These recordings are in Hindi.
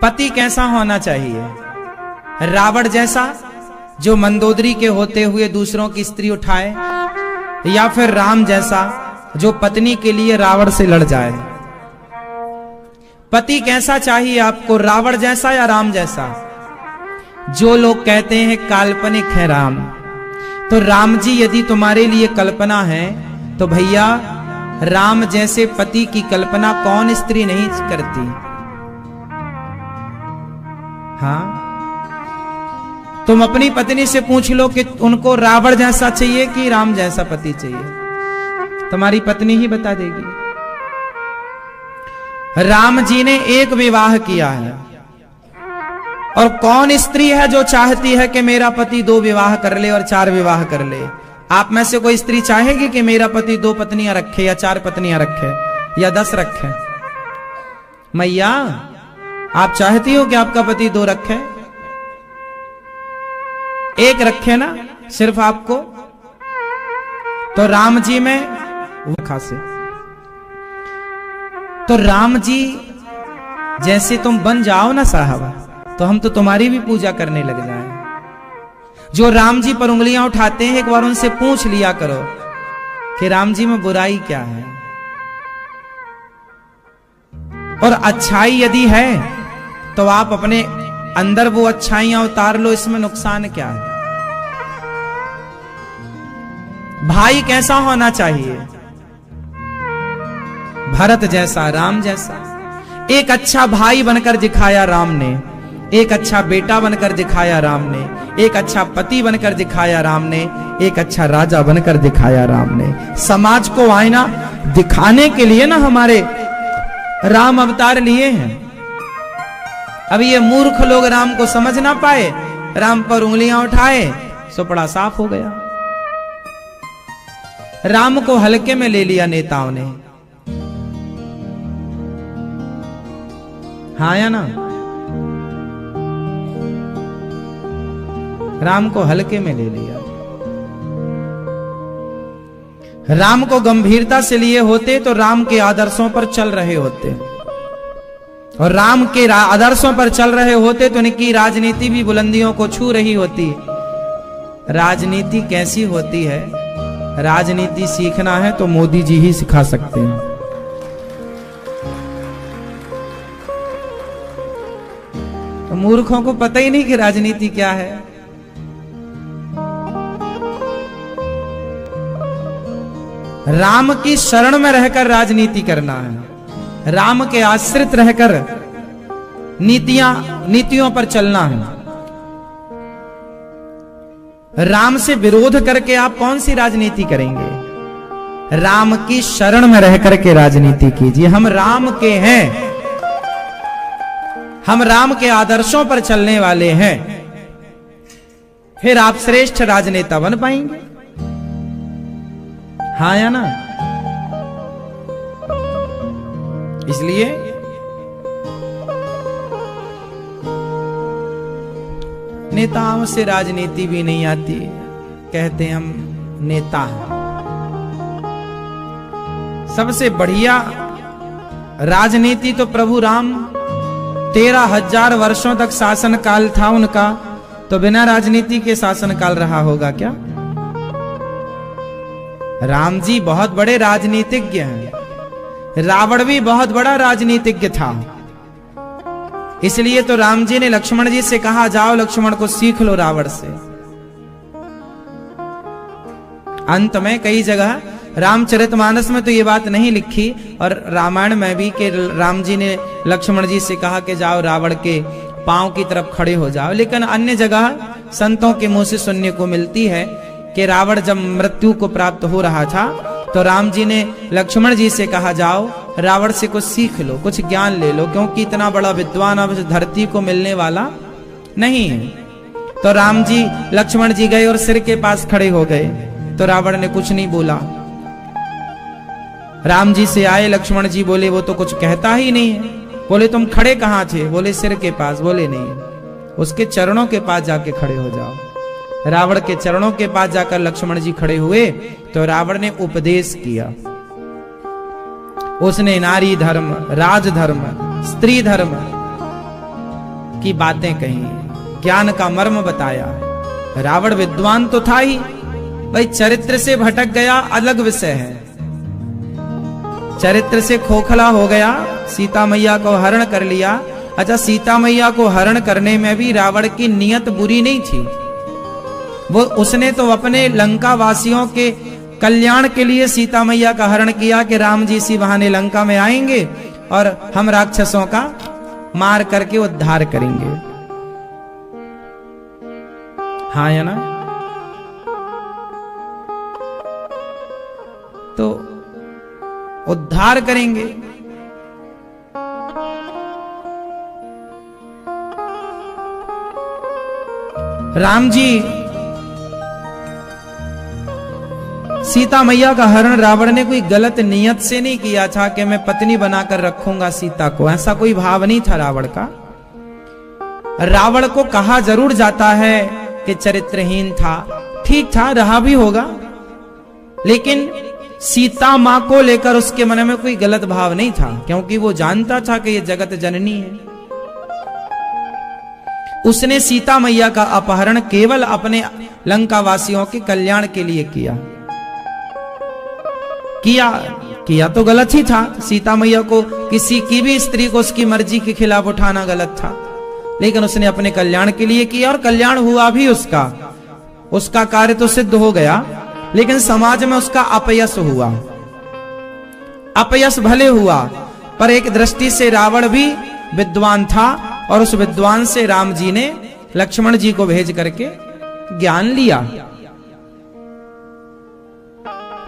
पति कैसा होना चाहिए? रावण जैसा जो मंदोदरी के होते हुए दूसरों की स्त्री उठाए, या फिर राम जैसा जो पत्नी के लिए रावण से लड़ जाए? पति कैसा चाहिए आपको, रावण जैसा या राम जैसा? जो लोग कहते हैं काल्पनिक है राम, तो राम जी यदि तुम्हारे लिए कल्पना है तो भैया राम जैसे पति की कल्पना कौन स्त्री नहीं करती? हाँ, तुम अपनी पत्नी से पूछ लो कि उनको रावण जैसा चाहिए कि राम जैसा पति चाहिए, तुम्हारी पत्नी ही बता देगी। राम जी ने एक विवाह किया है, और कौन स्त्री है जो चाहती है कि मेरा पति 2 विवाह कर ले और 4 विवाह कर ले? आप में से कोई स्त्री चाहेगी कि मेरा पति 2 पत्नियां रखे या 4 पत्नियां रखे या 10 रखे? मैया, आप चाहती हो कि आपका पति 2 रखे? 1 रखे ना सिर्फ आपको? तो राम जी में वो खासे, तो राम जी जैसे तुम बन जाओ ना साहब, तो हम तो तुम्हारी भी पूजा करने लग जाएं। जो राम जी पर उंगलियां उठाते हैं, एक बार उनसे पूछ लिया करो कि राम जी में बुराई क्या है, और अच्छाई यदि है तो आप अपने अंदर वो अच्छाइयां उतार लो, इसमें नुकसान क्या है? भाई कैसा होना चाहिए? भरत जैसा, राम जैसा। एक अच्छा भाई बनकर दिखाया राम ने, एक अच्छा बेटा बनकर दिखाया राम ने, एक अच्छा पति बनकर दिखाया राम ने, एक अच्छा राजा बनकर दिखाया राम ने। समाज को आईना दिखाने के लिए ना हमारे राम अवतार लिए हैं। अब ये मूर्ख लोग राम को समझ ना पाए, राम पर उंगलियां उठाए, सुपड़ा साफ हो गया। राम को हल्के में ले लिया नेताओं ने, हाँ या ना? राम को हल्के में ले लिया। राम को गंभीरता से लिए होते तो राम के आदर्शों पर चल रहे होते, और राम के आदर्शों पर चल रहे होते तो इनकी राजनीति भी बुलंदियों को छू रही होती। राजनीति कैसी होती है, राजनीति सीखना है तो मोदी जी ही सिखा सकते हैं। तो मूर्खों को पता ही नहीं कि राजनीति क्या है। राम की शरण में रहकर राजनीति करना है, राम के आश्रित रहकर नीतियों पर चलना है। राम से विरोध करके आप कौन सी राजनीति करेंगे? राम की शरण में रहकर के राजनीति कीजिए। हम राम के हैं, हम राम के आदर्शों पर चलने वाले हैं, फिर आप श्रेष्ठ राजनेता बन पाएंगे, हाँ या ना? इसलिए नेताओं से राजनीति भी नहीं आती, कहते हम नेता हैं। सबसे बढ़िया राजनीति तो प्रभु राम 13,000 वर्षों तक शासन काल था उनका, तो बिना राजनीति के शासन काल रहा होगा क्या? राम जी बहुत बड़े राजनीतिज्ञ हैं, रावण भी बहुत बड़ा राजनीतिज्ञ था। इसलिए तो राम जी ने लक्ष्मण जी से कहा, जाओ लक्ष्मण को सीख लो रावण से। अंत में कई जगह रामचरितमानस में तो ये बात नहीं लिखी, और रामायण में भी कि राम जी ने लक्ष्मण जी से कहा कि जाओ रावण के पांव की तरफ खड़े हो जाओ, लेकिन अन्य जगह संतों के मुंह से सुनने को मिलती है कि रावण जब मृत्यु को प्राप्त हो रहा था तो राम जी ने लक्ष्मण जी से कहा, जाओ रावण से कुछ सीख लो, कुछ ज्ञान ले लो, क्योंकि इतना बड़ा विद्वान अब धरती को मिलने वाला नहीं है। तो राम जी लक्ष्मण जी गए और सिर के पास खड़े हो गए, तो रावण ने कुछ नहीं बोला। राम जी से आए लक्ष्मण जी, बोले वो तो कुछ कहता ही नहीं है। बोले तुम खड़े कहाँ थे? बोले सिर के पास। बोले नहीं, उसके चरणों के पास जाके खड़े हो जाओ। रावण के चरणों के पास जाकर लक्ष्मण जी खड़े हुए तो रावण ने उपदेश किया। उसने नारी धर्म, राज धर्म, स्त्री धर्म, की बातें कही, ज्ञान का मर्म बताया। रावण विद्वान तो था ही, भाई चरित्र से भटक गया अलग विषय है। चरित्र से खोखला हो गया, सीता मैया को हरण कर लिया। अच्छा, सीता मैया को हरण करने में भी रावण की नियत बुरी नहीं थी। वो उसने तो अपने लंका वासियों के कल्याण के लिए सीता मैया का हरण किया कि राम जी इसी बहाने लंका में आएंगे और हम राक्षसों का मार करके उद्धार करेंगे। हाँ या ना? तो उद्धार करेंगे। राम जी सीता मैया का हरण रावण ने कोई गलत नियत से नहीं किया था कि मैं पत्नी बनाकर रखूंगा सीता को, ऐसा कोई भाव नहीं था रावण का। रावण को कहा जरूर जाता है कि चरित्रहीन था, ठीक था, रहा भी होगा, लेकिन सीता मां को लेकर उसके मन में कोई गलत भाव नहीं था, क्योंकि वो जानता था कि ये जगत जननी है। उसने सीता मैया का अपहरण केवल अपने लंका वासियों के कल्याण के लिए किया तो गलत ही था। सीता मैया को, किसी की भी स्त्री को उसकी मर्जी के खिलाफ उठाना गलत था, लेकिन उसने अपने कल्याण के लिए किया और कल्याण हुआ भी उसका कार्य तो सिद्ध हो गया, लेकिन समाज में उसका अपयश हुआ। अपयश भले हुआ, पर एक दृष्टि से रावण भी विद्वान था और उस विद्वान से राम जी ने लक्ष्मण जी को भेज करके ज्ञान लिया।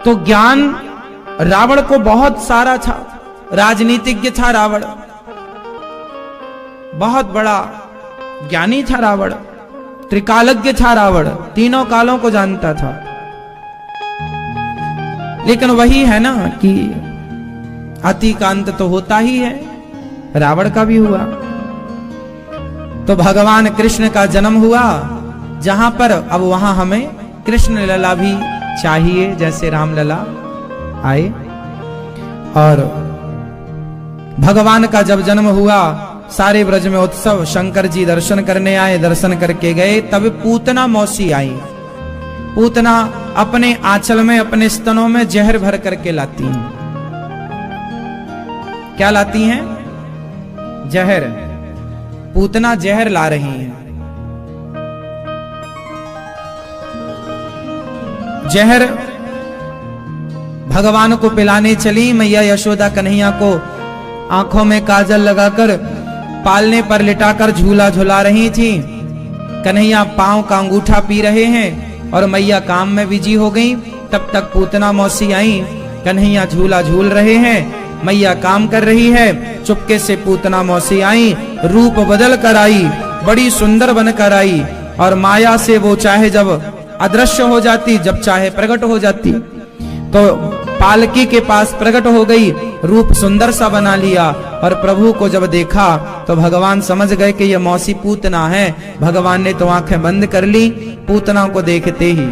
तो ज्ञान रावण को बहुत सारा था, राजनीतिज्ञ था रावण, बहुत बड़ा ज्ञानी था रावण, त्रिकालज्ञ था रावण, तीनों कालों को जानता था। लेकिन वही है ना कि अति का अंत तो होता ही है, रावण का भी हुआ। तो भगवान कृष्ण का जन्म हुआ जहां पर, अब वहां हमें कृष्ण लला भी चाहिए, जैसे राम लला आए। और भगवान का जब जन्म हुआ, सारे ब्रज में उत्सव, शंकर जी दर्शन करने आए, दर्शन करके गए, तब पूतना मौसी आई। पूतना अपने आंचल में, अपने स्तनों में जहर भर करके लाती हैं। क्या लाती हैं? जहर। पूतना जहर ला रही हैं। जहर भगवान को पिलाने चली। मैया यशोदा कन्हैया को आंखों में काजल लगाकर पालने पर लिटाकर झूला झुला रही थी। कन्हैया पांव का अंगूठा पी रहे हैं और मैया काम में बिजी हो गई। तब तक पूतना मौसी आई, कन्हैया झूला झूल रहे हैं, मैया काम कर रही है। चुपके से पूतना मौसी आई, रूप बदल कर आई, बड़ी सुंदर बनकर आई, और माया से वो चाहे जब अदृश्य हो जाती, जब चाहे प्रकट हो जाती। तो पालकी के पास प्रकट हो गई, रूप सुंदर सा बना लिया, और प्रभु को जब देखा तो भगवान समझ गए कि ये मौसी पूतना है। भगवान ने तो आंखें बंद कर ली पूतना को देखते ही।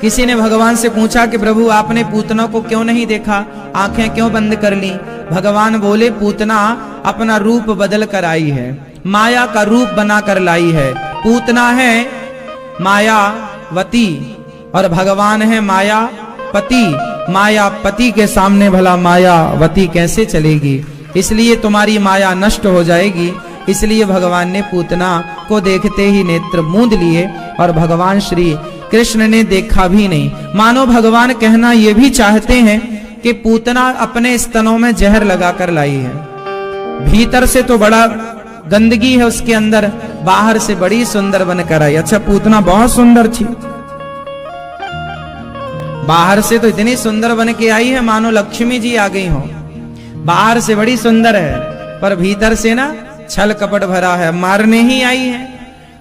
किसी ने भगवान से पूछा कि प्रभु आपने पूतना को क्यों नहीं देखा, आंखें क्यों बंद कर ली? भगवान बोले, पूतना अपना रूप बदल कर आई है, माया का रूप बना कर लाई है। पूतना है मायावती और भगवान है मायापति। मायापति के सामने भला मायावती कैसे चलेगी? इसलिए तुम्हारी माया नष्ट हो जाएगी। इसलिए भगवान ने पूतना को देखते ही नेत्र मूंद लिए, और भगवान श्री कृष्ण ने देखा भी नहीं। मानो भगवान कहना ये भी चाहते हैं कि पूतना अपने स्तनों में जहर लगाकर लाई है। भीतर से तो बड़ा गंदगी है उसके अंदर, बाहर से बड़ी सुंदर बनकर आई। अच्छा, पूतना बहुत सुंदर थी, बाहर से तो इतनी सुंदर बन के आई है मानो लक्ष्मी जी आ गई हो। बाहर से बड़ी सुंदर है, पर भीतर से ना छल कपट भरा है, मारने ही आई है।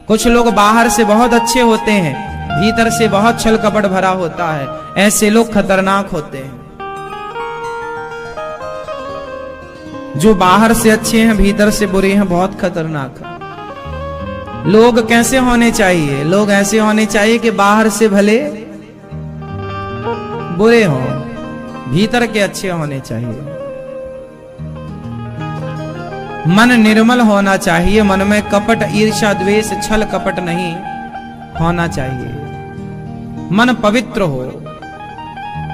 कुछ लोग बाहर से बहुत अच्छे होते हैं, भीतर से बहुत छल कपट भरा होता है। ऐसे लोग खतरनाक होते हैं। जो बाहर से अच्छे हैं, भीतर से बुरे हैं, बहुत खतरनाक है। लोग कैसे होने चाहिए? लोग ऐसे होने चाहिए कि बाहर से भले बुरे हों, भीतर के अच्छे होने चाहिए। मन निर्मल होना चाहिए, मन में कपट ईर्ष्या द्वेष छल कपट नहीं होना चाहिए। मन पवित्र हो,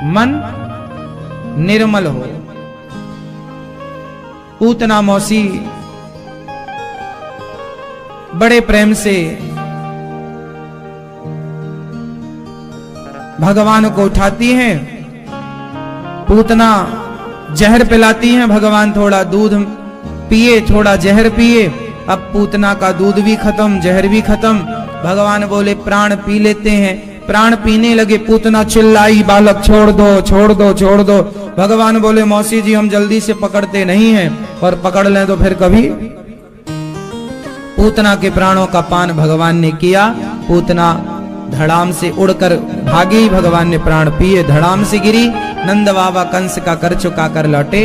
मन निर्मल हो। पूतना मौसी बड़े प्रेम से भगवान को उठाती हैं, पूतना जहर पिलाती हैं, भगवान थोड़ा दूध पिए, थोड़ा जहर पिए। अब पूतना का दूध भी खत्म, जहर भी खत्म। भगवान बोले प्राण पी लेते हैं। प्राण पीने लगे, पूतना चिल्लाई बालक छोड़ दो छोड़ दो छोड़ दो। भगवान बोले मौसी जी हम जल्दी से पकड़ते नहीं हैं, और पकड़ लें तो फिर कभी। पूतना के प्राणों का पान भगवान ने किया। पूतना धड़ाम से उड़कर भागी, भगवान ने प्राण पिए, धड़ाम से गिरी। नंद बाबा कंस का कर चुका कर लौटे।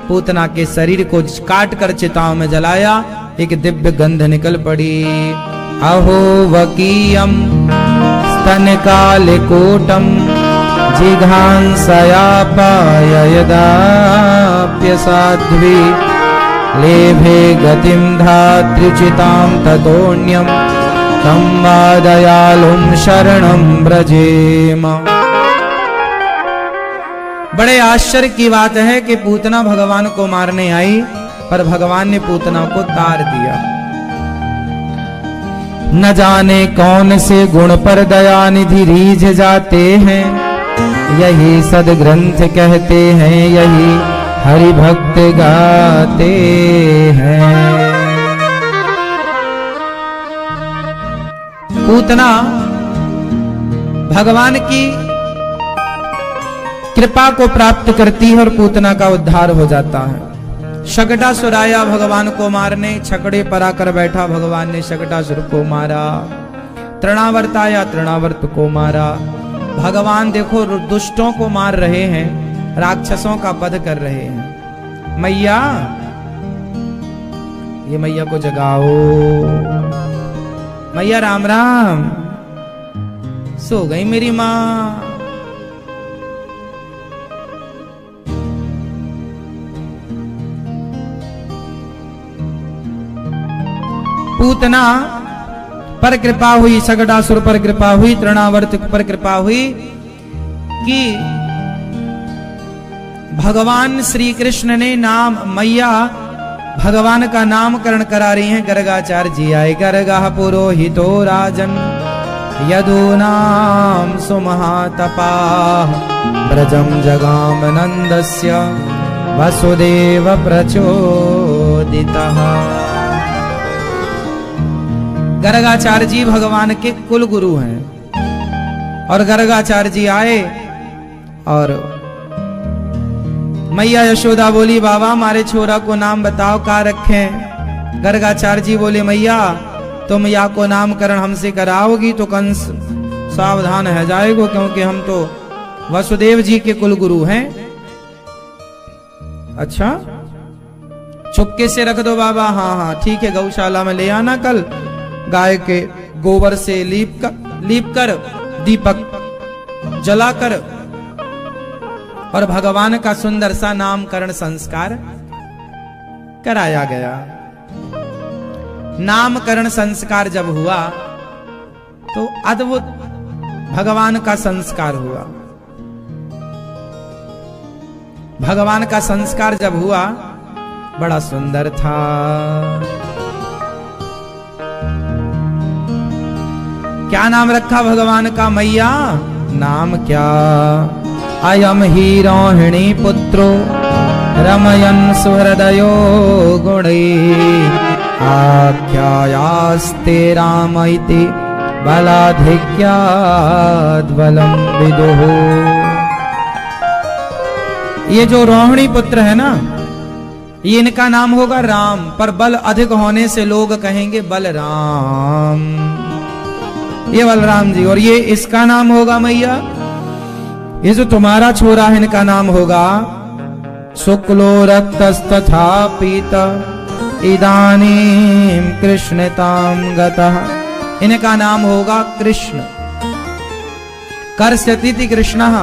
पूतना के शरीर को काट कर चिताओं में जलाया, एक दिव्य गंध निकल पड़ी। अहो वकीयम स्तनकालिकूटम जिघांसया पाययदाप्य साध्वी लेभे गतिम धात्रिचितां ततोऽन्यं तं वा दयालुं शरणं व्रजेम। बड़े आश्चर्य की बात है कि पूतना भगवान को मारने आई, पर भगवान ने पूतना को तार दिया। न जाने कौन से गुण पर दया निधि रीझ जाते हैं, यही सदग्रंथ कहते हैं, यही हरि भक्त गाते हैं। पूतना भगवान की कृपा को प्राप्त करती है और पूतना का उद्धार हो जाता है। शकटासुर आया भगवान को मारने, छकड़े पर आकर बैठा, भगवान ने शकटासुर को मारा। तृणावर्त आया, तृणावर्त को मारा। भगवान देखो दुष्टों को मार रहे हैं, राक्षसों का वध कर रहे हैं। मैया, ये मैया को जगाओ। मैया राम राम। सो गई मेरी माँ। पूतना पर कृपा हुई, शकटासुर पर कृपा हुई, तृणावर्त पर कृपा हुई कि भगवान श्री कृष्ण ने नाम, मैया भगवान का नामकरण करा रही हैं। गर्गाचार्य जी आए। गर्गः पुरोहितो राजन यदूनाम सुमहातपाः ब्रजम जगाम नंदस्य वसुदेव प्रचोदितः। गर्गाचार्य जी भगवान के कुल गुरु हैं, और गर्गाचार्य जी आए और मैया यशोदा बोली बाबा हमारे छोरा को नाम बताओ का रखें। गर्गाचार्य जी बोले मैया तुम या को नामकरण हमसे कराओगी तो कंस सावधान है जाएगो, क्योंकि हम तो वसुदेव जी के कुल गुरु हैं। अच्छा चुपके से रख दो बाबा। हाँ हाँ ठीक है, गौशाला में ले आना, कल गाय के गोबर से लीप कर दीपक जलाकर और भगवान का सुंदर सा नामकरण संस्कार कराया गया। नामकरण संस्कार जब हुआ तो अद्भुत भगवान का संस्कार हुआ। भगवान का संस्कार जब हुआ बड़ा सुंदर था। क्या नाम रखा भगवान का मैया? नाम क्या? अयम ही रोहिणी पुत्रो रमयन सुहृदयो गुणै आख्यायास्ते राम इति बलाधिक्याद् बलम विदुः। ये जो रोहिणी पुत्र है ना, ये इनका नाम होगा राम, पर बल अधिक होने से लोग कहेंगे बलराम। ये बलराम जी। और ये इसका नाम होगा मैया, ये जो तुम्हारा छोरा है इनका नाम होगा शुक्लो रक्तस्तथा पीत इदानीं कृष्णतां गतः। इनका नाम होगा कृष्ण। कर्ष्यति कृष्णः,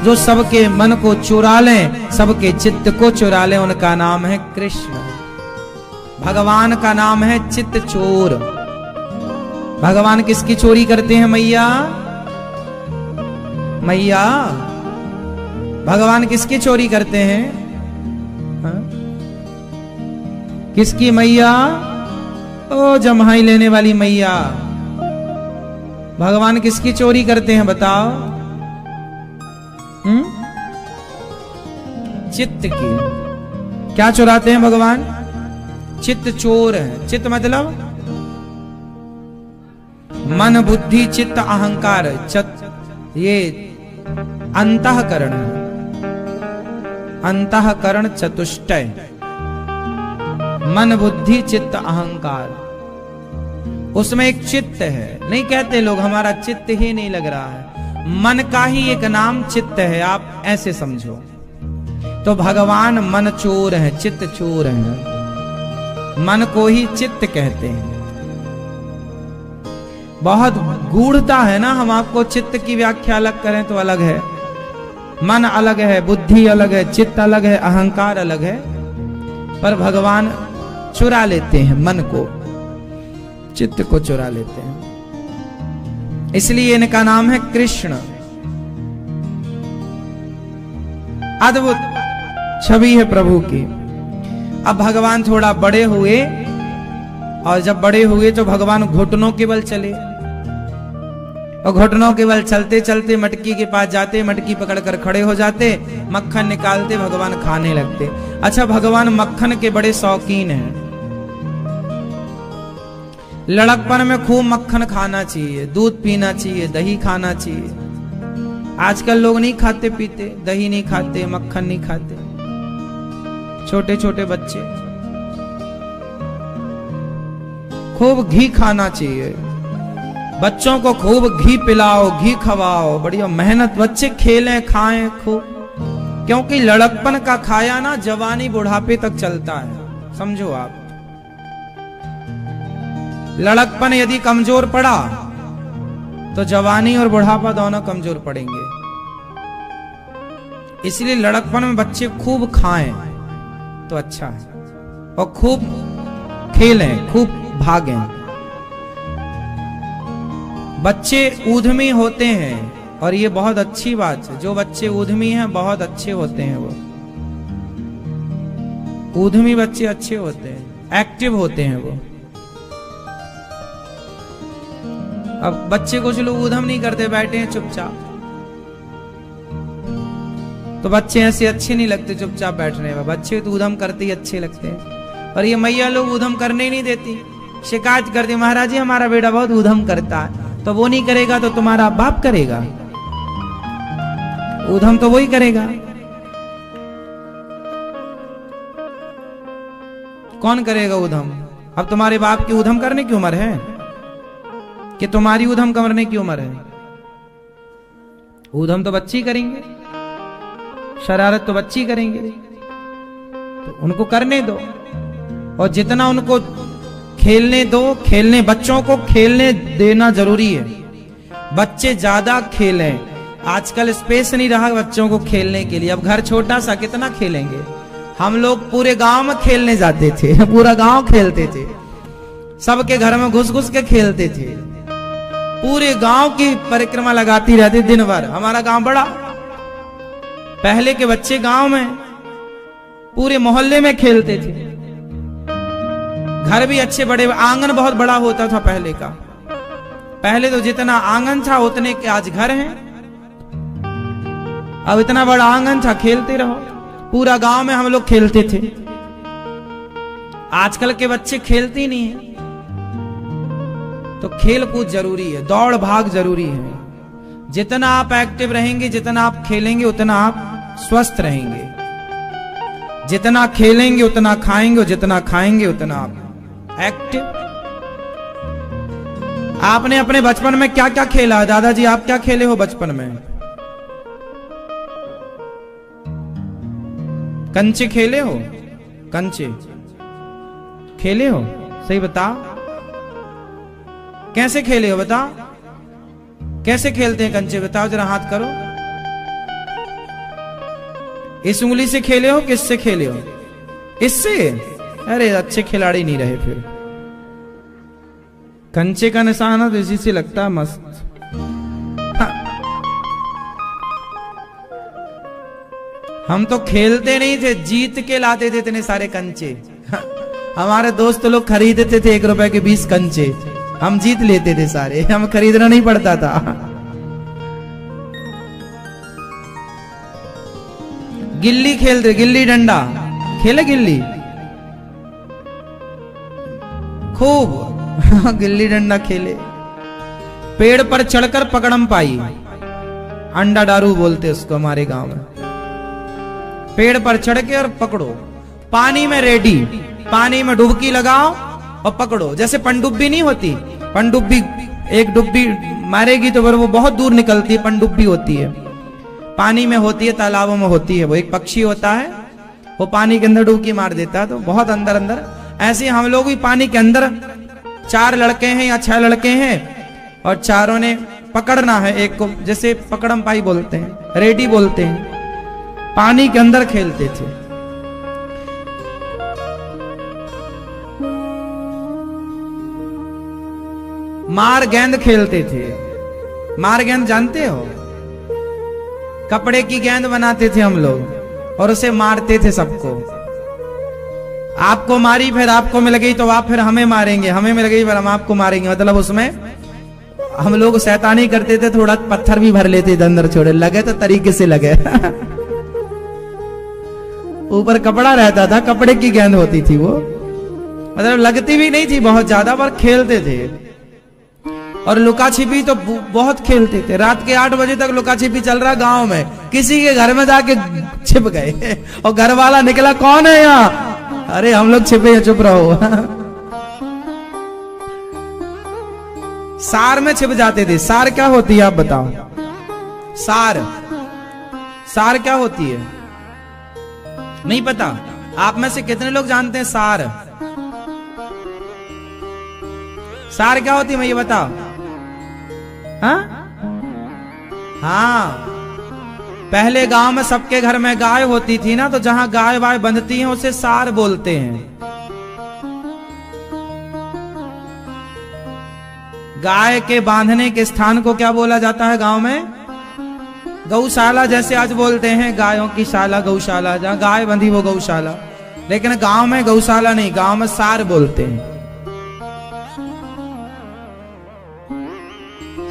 जो सबके मन को चुरा लें, सबके चित्त को चुरा लें, उनका नाम है कृष्ण। भगवान का नाम है चित्त चोर। भगवान किसकी चोरी करते हैं मैया? मैया भगवान किसकी चोरी करते हैं? हा? किसकी मैया? ओ जम्हाई लेने वाली मैया, भगवान किसकी चोरी करते हैं बताओ? चित्त की। क्या चुराते हैं भगवान? चित्त चोर है। चित्त मतलब मन बुद्धि चित्त अहंकार, ये अंतःकरण, अंतःकरण चतुष्टय, मन बुद्धि चित्त अहंकार, उसमें एक चित्त है। नहीं कहते लोग हमारा चित्त ही नहीं लग रहा है, मन का ही एक नाम चित्त है, आप ऐसे समझो। तो भगवान मन चोर है, चित्त चोर है, मन को ही चित्त कहते हैं। बहुत गूढ़ता है ना, हम आपको चित्त की व्याख्या अलग करें तो अलग है, मन अलग है, बुद्धि अलग है, चित्त अलग है, अहंकार अलग है, पर भगवान चुरा लेते हैं मन को, चित्त को चुरा लेते हैं। इसलिए इनका नाम है कृष्ण। अद्भुत छवि है प्रभु की। अब भगवान थोड़ा बड़े हुए, और जब बड़े हुए तो भगवान घुटनों के बल चले, और घुटनों के बल चलते चलते मटकी के पास जाते, मटकी पकड़कर खड़े हो जाते, मक्खन निकालते, भगवान खाने लगते। अच्छा, भगवान मक्खन के बड़े शौकीन हैं। लड़कपन में खूब मक्खन खाना चाहिए, दूध पीना चाहिए, दही खाना चाहिए। आजकल लोग नहीं खाते पीते, दही नहीं खाते, मक्खन नहीं खाते, छोटे छोटे बच्चे। खूब घी खाना चाहिए, बच्चों को खूब घी पिलाओ, घी खवाओ, बढ़िया मेहनत, बच्चे खेलें खाएं खूब, क्योंकि लड़कपन का खाया ना जवानी बुढ़ापे तक चलता है, समझो आप। लड़कपन यदि कमजोर पड़ा तो जवानी और बुढ़ापा दोनों कमजोर पड़ेंगे। इसलिए लड़कपन में बच्चे खूब खाएं तो अच्छा है, और खूब खेलें, खूब भागें। बच्चे ऊधमी होते हैं, और ये बहुत अच्छी बात है, जो बच्चे ऊधमी हैं बहुत अच्छे होते हैं। वो ऊधमी बच्चे अच्छे होते हैं, एक्टिव होते हैं वो। अब बच्चे कुछ लोग ऊधम नहीं करते, बैठे हैं चुपचाप, तो बच्चे ऐसे अच्छे नहीं लगते चुपचाप बैठने में। बच्चे तो ऊधम करते ही अच्छे लगते हैं, और ये मैया लोग ऊधम करने ही नहीं देती, शिकायत करती, महाराज जी हमारा बेटा बहुत ऊधम करता है। तो वो नहीं करेगा तो तुम्हारा बाप करेगा, ऊधम तो वही करेगा। कौन करेगा ऊधम? अब तुम्हारे बाप की ऊधम करने की उम्र है कि तुम्हारी ऊधम करने की उम्र है? ऊधम तो बच्चे करेंगे, शरारत तो बच्चे करेंगे, तो उनको करने दो, और जितना उनको खेलने दो, खेलने, बच्चों को खेलने देना जरूरी है। बच्चे ज्यादा खेलें, आजकल स्पेस नहीं रहा बच्चों को खेलने के लिए। अब घर छोटा सा, कितना खेलेंगे? हम लोग पूरे गांव में खेलने जाते थे, पूरा गांव खेलते थे, सबके घर में घुस घुस के खेलते थे, पूरे गांव की परिक्रमा लगाती रहती दिन भर। हमारा गांव बड़ा, पहले के बच्चे गांव में पूरे मोहल्ले में खेलते थे, घर भी अच्छे बड़े, आंगन बहुत बड़ा होता था पहले का। पहले तो जितना आंगन था उतने के आज घर हैं। अब इतना बड़ा आंगन था, खेलते रहो, पूरा गांव में हम लोग खेलते थे। आजकल के बच्चे खेलते ही नहीं है। तो खेल कूद जरूरी है, दौड़ भाग जरूरी है। जितना आप एक्टिव रहेंगे, जितना आप खेलेंगे, उतना आप स्वस्थ रहेंगे। जितना खेलेंगे उतना खाएंगे, और जितना खाएंगे उतना आप एक्टिव। आपने अपने बचपन में क्या क्या खेला? दादाजी आप क्या खेले हो बचपन में? कंचे खेले हो? कंचे खेले हो? सही बताओ, कैसे खेले हो? बताओ कैसे खेलते हैं कंचे, बताओ जरा, हाथ करो। इस उंगली से खेले हो, किससे खेले हो? इससे? अरे अच्छे खिलाड़ी नहीं रहे फिर। कंचे का निशान है तो इसी से लगता है मस्त। हाँ। हम तो खेलते नहीं थे, जीत के लाते थे इतने सारे कंचे। हाँ। हमारे दोस्त लोग खरीदते थे 1 रुपए के 20 कंचे, हम जीत लेते थे सारे, हम खरीदना नहीं पड़ता था। गिल्ली खेलते, गिल्ली डंडा खेले, गिल्ली खूब। गिल्ली डंडा खेले। पेड़ पर चढ़कर पकड़म पाई, अंडा डारू बोलते उसको हमारे गांव में। पेड़ पर चढ़ के और पकड़ो, पानी में रेडी, पानी में डुबकी लगाओ और पकड़ो। जैसे पनडुब्बी नहीं होती, पनडुब्बी एक डुब्बी मारेगी तो वो बहुत दूर निकलती है, पनडुब्बी होती है, पानी में होती है, तालाबों में होती है। वो एक पक्षी होता है, वो पानी के अंदर डुबकी मार देता है तो बहुत अंदर अंदर। ऐसे हम लोग भी पानी के अंदर 4 लड़के हैं या 6 लड़के हैं और चारों ने पकड़ना है एक को, जैसे पकड़म पाई बोलते हैं, रेडी बोलते हैं। पानी के अंदर खेलते थे। मार गेंद खेलते थे। मार गेंद जानते हो? कपड़े की गेंद बनाते थे हम लोग और उसे मारते थे सबको। आपको मारी, फिर आपको मिल गई तो आप फिर हमें मारेंगे, हमें मिल गई फिर हम आपको मारेंगे। मतलब उसमें हम लोग शैतानी करते थे, थोड़ा पत्थर भी भर लेते थे अंदर, छोड़े लगे तो तरीके से लगे। ऊपर कपड़ा रहता था, कपड़े की गेंद होती थी वो, मतलब लगती भी नहीं थी बहुत ज्यादा, पर खेलते थे। और लुका छिपी तो बहुत खेलते थे। रात के 8 बजे तक लुका छिपी चल रहा गांव में, किसी के घर में जाके छिप गए और घर वाला निकला, कौन है यहाँ? अरे हम लोग छिपे हैं, चुप रहो। सार में छिप जाते थे। सार क्या होती है आप बताओ? सार, सार क्या होती है? नहीं पता? आप में से कितने लोग जानते हैं सार? सार क्या होती है, मैं ये बताओ। हाँ हाँ, पहले गांव में सबके घर में गाय होती थी ना, तो जहां गाय वाय बंधती हैं उसे सार बोलते हैं। गाय के बांधने के स्थान को क्या बोला जाता है गांव में? गौशाला। जैसे आज बोलते हैं गायों की शाला, गौशाला, जहां गाय बंधी वो गौशाला, लेकिन गांव में गौशाला नहीं, गांव में सार बोलते हैं।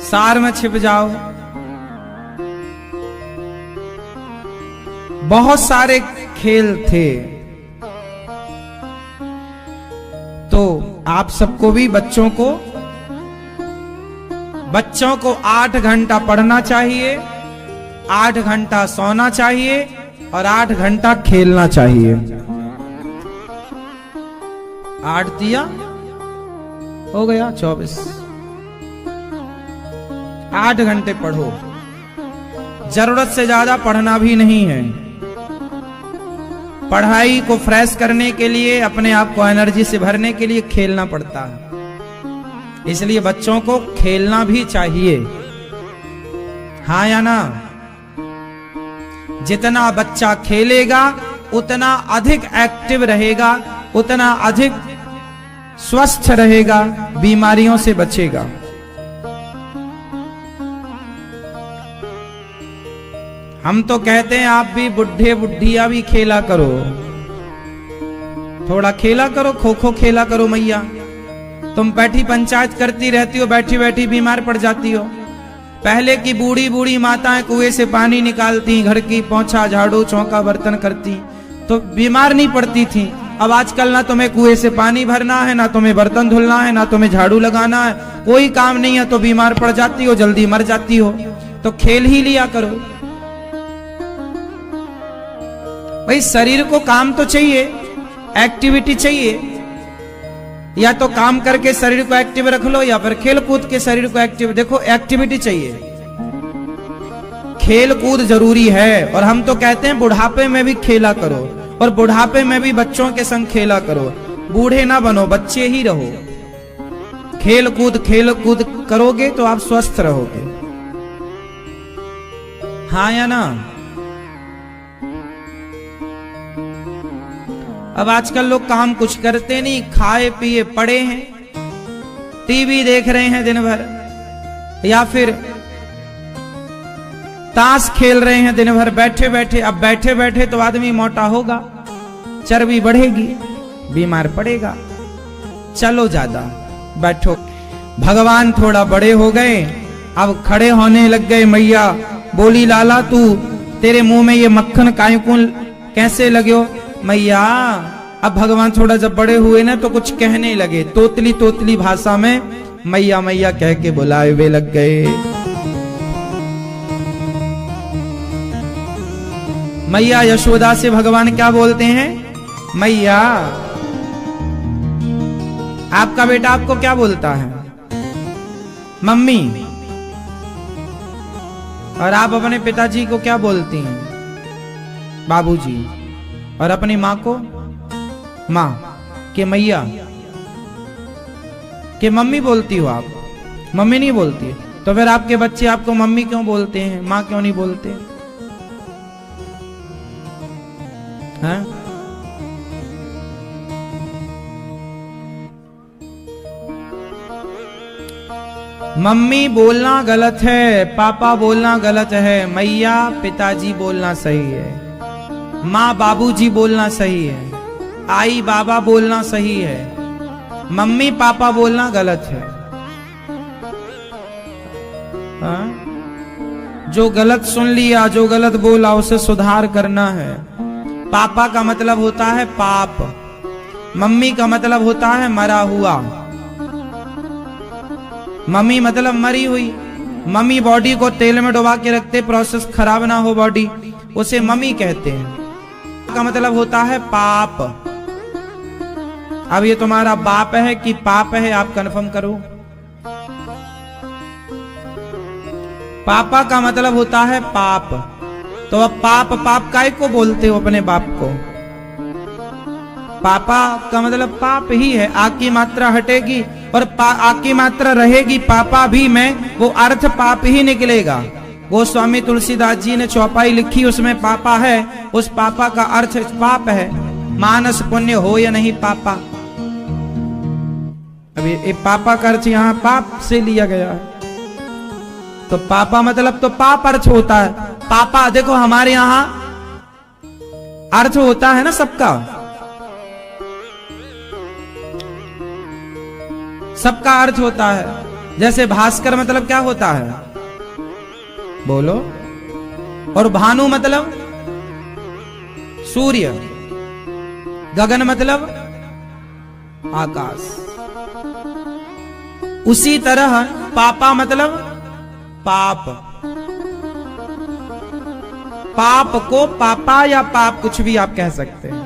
सार में छिप जाओ। बहुत सारे खेल थे। तो आप सबको भी, बच्चों को 8 घंटा पढ़ना चाहिए, 8 घंटा सोना चाहिए और 8 घंटा खेलना चाहिए। 8 दिया हो गया 24। 8 घंटे पढ़ो, जरूरत से ज्यादा पढ़ना भी नहीं है। पढ़ाई को फ्रेश करने के लिए, अपने आप को एनर्जी से भरने के लिए खेलना पड़ता है। इसलिए बच्चों को खेलना भी चाहिए, हाँ या ना? जितना बच्चा खेलेगा उतना अधिक एक्टिव रहेगा, उतना अधिक स्वस्थ रहेगा, बीमारियों से बचेगा। हम तो कहते हैं आप भी बुढ़े बुढ़िया भी खेला करो, थोड़ा खेला करो, खो खो खेला करो। मैया तुम बैठी पंचायत करती रहती हो, बैठी बैठी बीमार पड़ जाती हो। पहले की बूढ़ी बूढ़ी माताएं कुएं से पानी निकालती, घर की पोंछा झाड़ू चौका बर्तन करती, तो बीमार नहीं पड़ती थी। अब आजकल ना तुम्हें कुएं से पानी भरना है, ना तुम्हें बर्तन धुलना है, ना तुम्हें झाड़ू लगाना है, कोई काम नहीं है, तो बीमार पड़ जाती हो, जल्दी मर जाती हो। तो खेल ही लिया करो भाई। शरीर को काम तो चाहिए, एक्टिविटी चाहिए। या तो काम करके शरीर को एक्टिव रख लो, या फिर खेल कूद के शरीर को एक्टिव। देखो एक्टिविटी चाहिए, खेल कूद जरूरी है। और हम तो कहते हैं बुढ़ापे में भी खेला करो, और बुढ़ापे में भी बच्चों के संग खेला करो। बूढ़े ना बनो, बच्चे ही रहो। खेल कूद करोगे तो आप स्वस्थ रहोगे, हाँ या ना? अब आजकल लोग काम कुछ करते नहीं, खाए पिए पड़े हैं, टीवी देख रहे हैं दिन भर, या फिर ताश खेल रहे हैं दिन भर बैठे बैठे। अब बैठे बैठे तो आदमी मोटा होगा, चर्बी बढ़ेगी, बीमार पड़ेगा। चलो ज्यादा बैठो। भगवान थोड़ा बड़े हो गए, अब खड़े होने लग गए। मैया बोली, लाला तू, तेरे मुंह में ये मक्खन कायुकुल कैसे लगे? मैया अब भगवान थोड़ा जब बड़े हुए ना तो कुछ कहने लगे, तोतली तोतली भाषा में मैया मैया कह के बुलाए वे लग गए। मैया यशोदा से भगवान क्या बोलते हैं? मैया। आपका बेटा आपको क्या बोलता है? मम्मी। और आप अपने पिताजी को क्या बोलती हैं? बाबूजी। और अपनी माँ को माँ के मैया के मम्मी बोलती हो आप? मम्मी नहीं बोलती। तो फिर आपके बच्चे आपको मम्मी क्यों बोलते हैं, माँ क्यों नहीं बोलते हैं? मम्मी बोलना गलत है, पापा बोलना गलत है, मैया पिताजी बोलना सही है, माँ बाबूजी बोलना सही है, आई बाबा बोलना सही है, मम्मी पापा बोलना गलत है। जो गलत सुन लिया, जो गलत बोला, उसे सुधार करना है। पापा का मतलब होता है पाप, मम्मी का मतलब होता है मरा हुआ। मम्मी मतलब मरी हुई। मम्मी बॉडी को तेल में डुबा के रखते, प्रोसेस खराब ना हो बॉडी, उसे मम्मी कहते हैं। का मतलब होता है पाप। अब ये तुम्हारा बाप है कि पाप है, आप कंफर्म करो। पापा का मतलब होता है पाप। तो अब पाप पाप काय को बोलते हो अपने बाप को? पापा का मतलब पाप ही है। आ की मात्रा हटेगी और आ की मात्रा रहेगी पापा भी में, वो अर्थ पाप ही निकलेगा। गोस्वामी तुलसीदास जी ने चौपाई लिखी, उसमें पापा है, उस पापा का अर्थ पाप है। मानस पुण्य हो या नहीं पापा। अभी ये पापा का अर्थ यहाँ पाप से लिया गया है। तो पापा मतलब तो पाप अर्थ होता है। पापा देखो हमारे यहां अर्थ होता है ना सबका, सबका अर्थ होता है। जैसे भास्कर मतलब क्या होता है? बोलो। और भानु मतलब सूर्य, गगन मतलब आकाश। उसी तरह पापा मतलब पाप। पाप को पापा या पाप कुछ भी आप कह सकते हैं।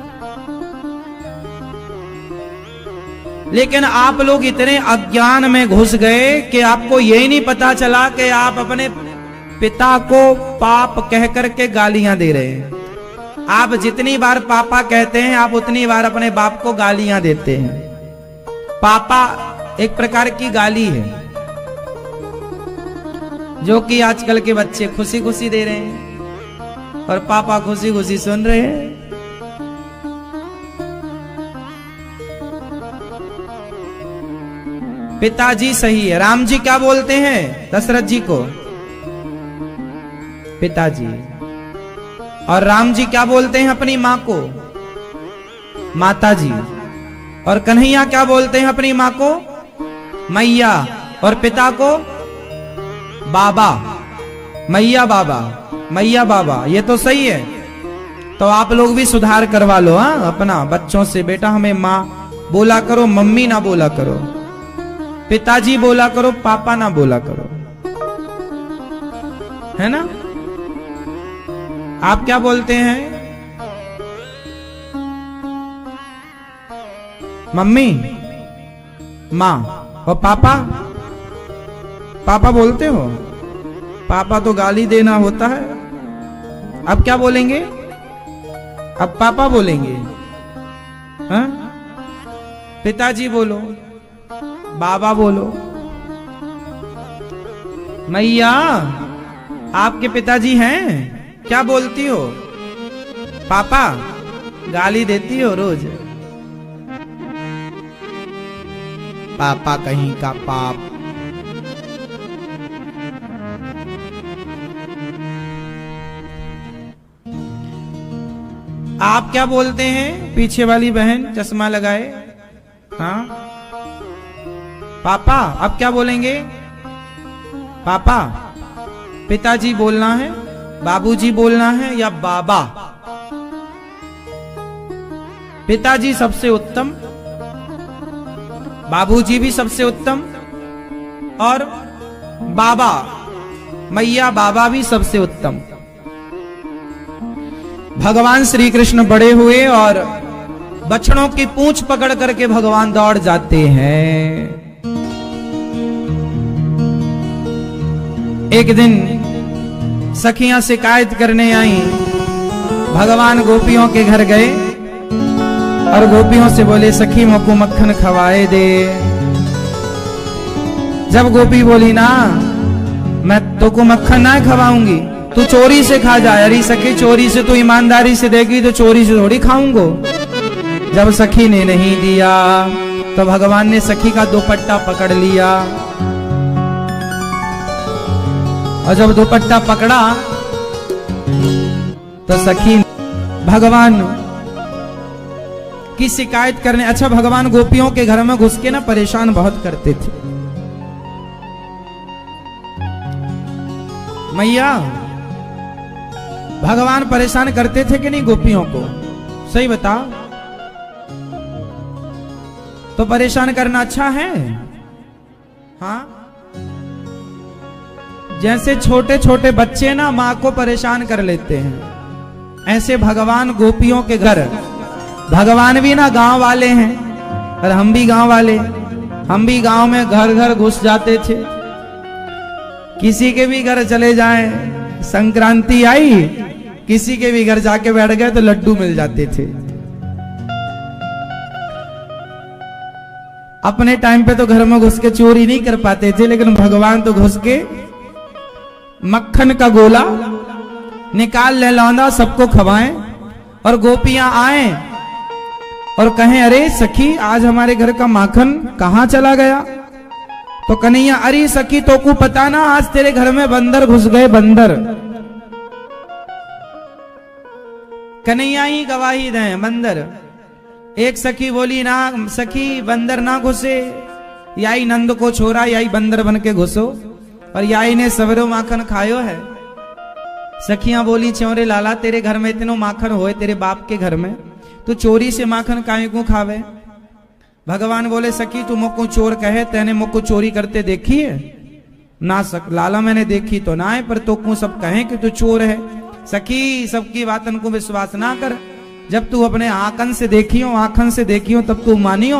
लेकिन आप लोग इतने अज्ञान में घुस गए कि आपको यही नहीं पता चला कि आप अपने पिता को पाप कह करके गालियां दे रहे हैं। आप जितनी बार पापा कहते हैं, आप उतनी बार अपने बाप को गालियां देते हैं। पापा एक प्रकार की गाली है, जो कि आजकल के बच्चे खुशी खुशी दे रहे हैं और पापा खुशी खुशी सुन रहे हैं। पिताजी सही है। राम जी क्या बोलते हैं दशरथ जी को? पिताजी। और राम जी क्या बोलते हैं अपनी मां को? माताजी। और कन्हैया क्या बोलते हैं अपनी मां को? मैया। और पिता को? बाबा। मैया बाबा, मैया बाबा। ये तो सही है। तो आप लोग भी सुधार करवा लो अपना बच्चों से। बेटा हमें मां बोला करो, मम्मी ना बोला करो, पिताजी बोला करो, पापा ना बोला करो, है ना? आप क्या बोलते हैं? मम्मी, मां। और पापा? पापा बोलते हो? पापा तो गाली देना होता है। अब क्या बोलेंगे? अब पापा बोलेंगे। हाँ? पिताजी बोलो, बाबा बोलो। मैया, आपके पिताजी हैं? क्या बोलती हो? पापा? गाली देती हो रोज? पापा कहीं का पाप। आप क्या बोलते हैं? पीछे वाली बहन चश्मा लगाए, हाँ पापा, अब क्या बोलेंगे? पापा, पिताजी बोलना है, बाबूजी बोलना है या बाबा? पिताजी सबसे उत्तम, बाबूजी भी सबसे उत्तम, और बाबा मैया बाबा भी सबसे उत्तम। भगवान श्री कृष्ण बड़े हुए और बछड़ों की पूंछ पकड़ करके भगवान दौड़ जाते हैं। एक दिन सखियां शिकायत करने आई, भगवान गोपियों के घर गए और गोपियों से बोले सखी मोको मक्खन खवाए दे। जब गोपी बोली ना मैं तो को मक्खन ना खवाऊंगी, तू चोरी से खा जाए। अरे सखी चोरी से तू ईमानदारी से देगी तो चोरी से थोड़ी खाऊंगो। जब सखी ने नहीं दिया तो भगवान ने सखी का दुपट्टा पकड़ लिया, और जब दुपट्टा पकड़ा तो सखी भगवान की शिकायत करने, अच्छा भगवान गोपियों के घर में घुस के ना परेशान बहुत करते थे। मैया भगवान परेशान करते थे कि नहीं गोपियों को? सही बताओ। तो परेशान करना अच्छा है? हाँ, जैसे छोटे छोटे बच्चे ना माँ को परेशान कर लेते हैं, ऐसे भगवान गोपियों के घर, भगवान भी ना गांव वाले हैं और हम भी गांव वाले, हम भी गांव में घर घर घुस जाते थे। किसी के भी घर चले जाएं, संक्रांति आई किसी के भी घर जाके बैठ गए तो लड्डू मिल जाते थे। अपने टाइम पे तो घर में घुस के चोरी नहीं कर पाते थे, लेकिन भगवान तो घुस के मक्खन का गोला निकाल ले लौंदा सबको खवाएं, और गोपियां आए और कहें अरे सखी आज हमारे घर का माखन कहां चला गया? तो कन्हैया अरे सखी तो को पता ना आज तेरे घर में बंदर घुस गए, बंदर। कन्हैया ही गवाही दें, बंदर। एक सखी बोली ना सखी बंदर ना घुसे, याई नंद को छोरा याई बंदर बन के घुसो, और याई ने सवेरो माखन खायो है। सखियां बोली चौरे लाला तेरे घर में इतनो माखन होए, तेरे बाप के घर में, तू चोरी से माखन काहे को खावे? भगवान बोले सखी तू मुझको चोर कहे, तेने मुझको चोरी करते देखी है? ना सक लाला मैंने देखी तो ना है, पर तो को सब कहें कि तू चोर है। सखी सबकी बातन को विश्वास ना कर, जब तू अपने आंखन से देखियो, आंखन से देखियो तब तू मानियो,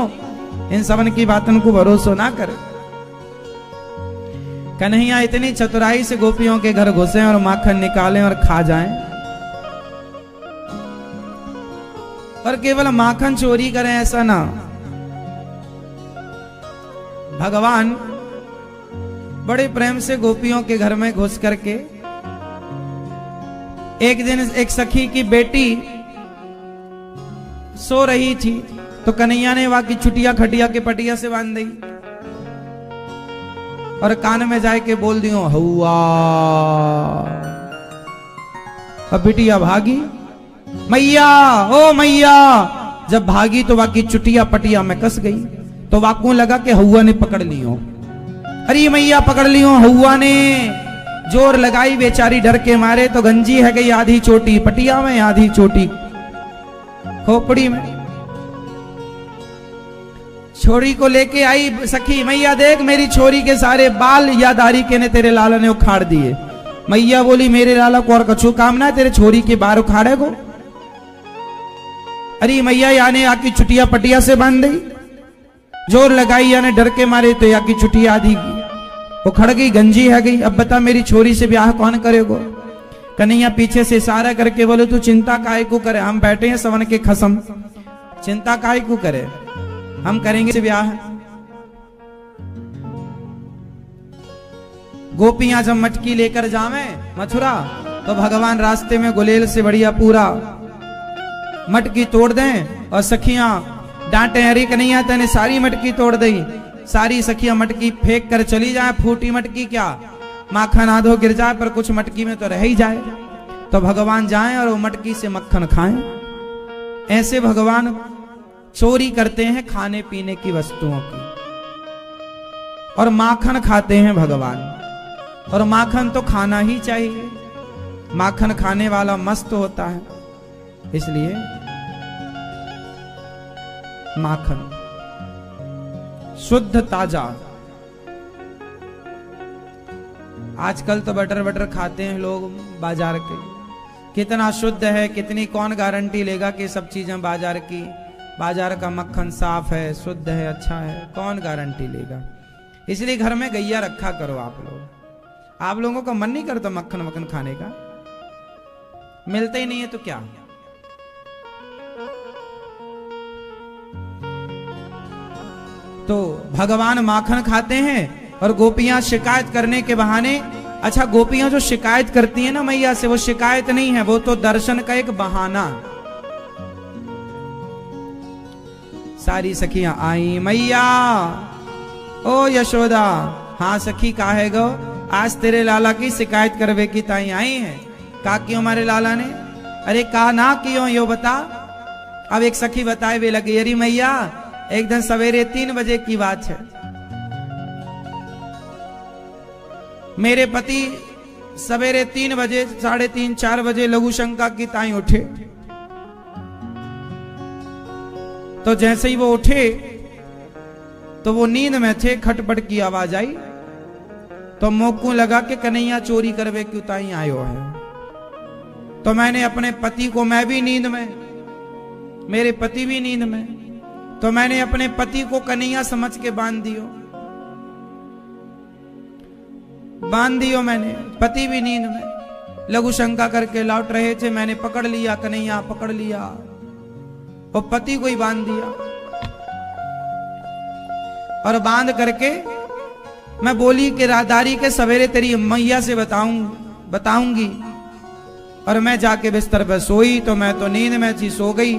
इन सबन की बातन को भरोसा ना कर। कन्हैया इतनी चतुराई से गोपियों के घर घुसे और माखन निकालें और खा जाएं, और केवल माखन चोरी करें ऐसा ना। भगवान बड़े प्रेम से गोपियों के घर में घुस करके, एक दिन एक सखी की बेटी सो रही थी तो कन्हैया ने वहां की चुटिया खटिया के पटिया से बांध दी और कान में जाके बोल दियो हौआ। अब बिटिया भागी, मैया ओ मैया। जब भागी तो वाकी चुटिया पटिया में कस गई, तो वाकू लगा कि हौआ ने पकड़ लियो। अरे मैया पकड़ लियो। हौआ ने जोर लगाई, बेचारी डर के मारे तो गंजी है गई आधी चोटी पटिया में, आधी चोटी खोपड़ी में। छोरी को लेके आई सखी, मैया देख मेरी छोरी के सारे बाल या दाढ़ी के ने तेरे लाला ने उखाड़ दिए। मैया बोली मेरे लाला को और कछु काम ना है, तेरे छोरी के बाल उखाड़े को। अरे मैया याने आकी चुटिया पटिया से बांध दी, जोर लगाई याने डर के मारे तो याकी चुटिया आधी उखड़ गई, गंजी है गई। अब बता मेरी छोरी से ब्याह कौन करेगो? कन्हैया पीछे से इशारा करके बोले तू चिंता काहे को करे, हम बैठे हैं सवन के खसम, चिंता काहे को करे, हम करेंगे ब्याह। गोपियां जब मटकी लेकर जावे मथुरा तो भगवान रास्ते में गुलेल से बढ़िया पूरा मटकी तोड़ दें, और सखियां डांटे अरे कन्हैया तने सारी मटकी तोड़ दी। सारी सखियां मटकी फेंक कर चली जाए, फूटी मटकी क्या, माखन आधो गिर जाए पर कुछ मटकी में तो रह ही जाए, तो भगवान जाएं और वो मटकी से मक्खन खाएं। ऐसे भगवान चोरी करते हैं खाने पीने की वस्तुओं की, और माखन खाते हैं भगवान। और माखन तो खाना ही चाहिए, माखन खाने वाला मस्त होता है। इसलिए माखन शुद्ध ताजा। आजकल तो बटर बटर खाते हैं लोग बाजार के, कितना शुद्ध है, कितनी कौन गारंटी लेगा कि सब चीजें बाजार का मक्खन साफ है, शुद्ध है, अच्छा है, कौन गारंटी लेगा। इसलिए घर में गैया रखा करो आप लोग। आप लोगों का मन नहीं करता मक्खन वक्खन खाने का, मिलते ही नहीं है तो क्या। तो भगवान माखन खाते हैं और गोपियां शिकायत करने के बहाने, अच्छा गोपियां जो शिकायत करती हैं ना मैया से, वो शिकायत नहीं है, वो तो दर्शन का एक बहाना। सारी सखियां आई, मैया ओ यशोदा, हाँ सखी काहे गो, आज तेरे लाला की शिकायत करवे की ताई आई है। का क्यों हमारे लाला ने, अरे का ना क्यों यो बता। अब एक सखी बताए वे लगे, अरे मैया एक दिन सवेरे 3 बजे की बात है, मेरे पति सवेरे 3 बजे 3:30 4 बजे लघु शंका की ताई उठे। तो जैसे ही वो उठे तो वो नींद में थे, खटपट की आवाज आई, तो मोकू लगा कि कन्हैया चोरी करवे क्यों ताई आयो है। तो मैंने अपने पति को, मैं भी नींद में, मेरे पति भी नींद में, तो मैंने अपने पति को कन्हैया समझ के बांध दियो मैंने, पति भी नींद में लघु शंका करके लौट रहे थे, मैंने पकड़ लिया, कन्हैया पकड़ लिया और पति को ही बांध दिया। और बांध करके मैं बोली कि राधारी के सवेरे तेरी मैया से बताऊंगी। और मैं जाके बिस्तर पर सोई, तो मैं तो नींद में थी, सो गई।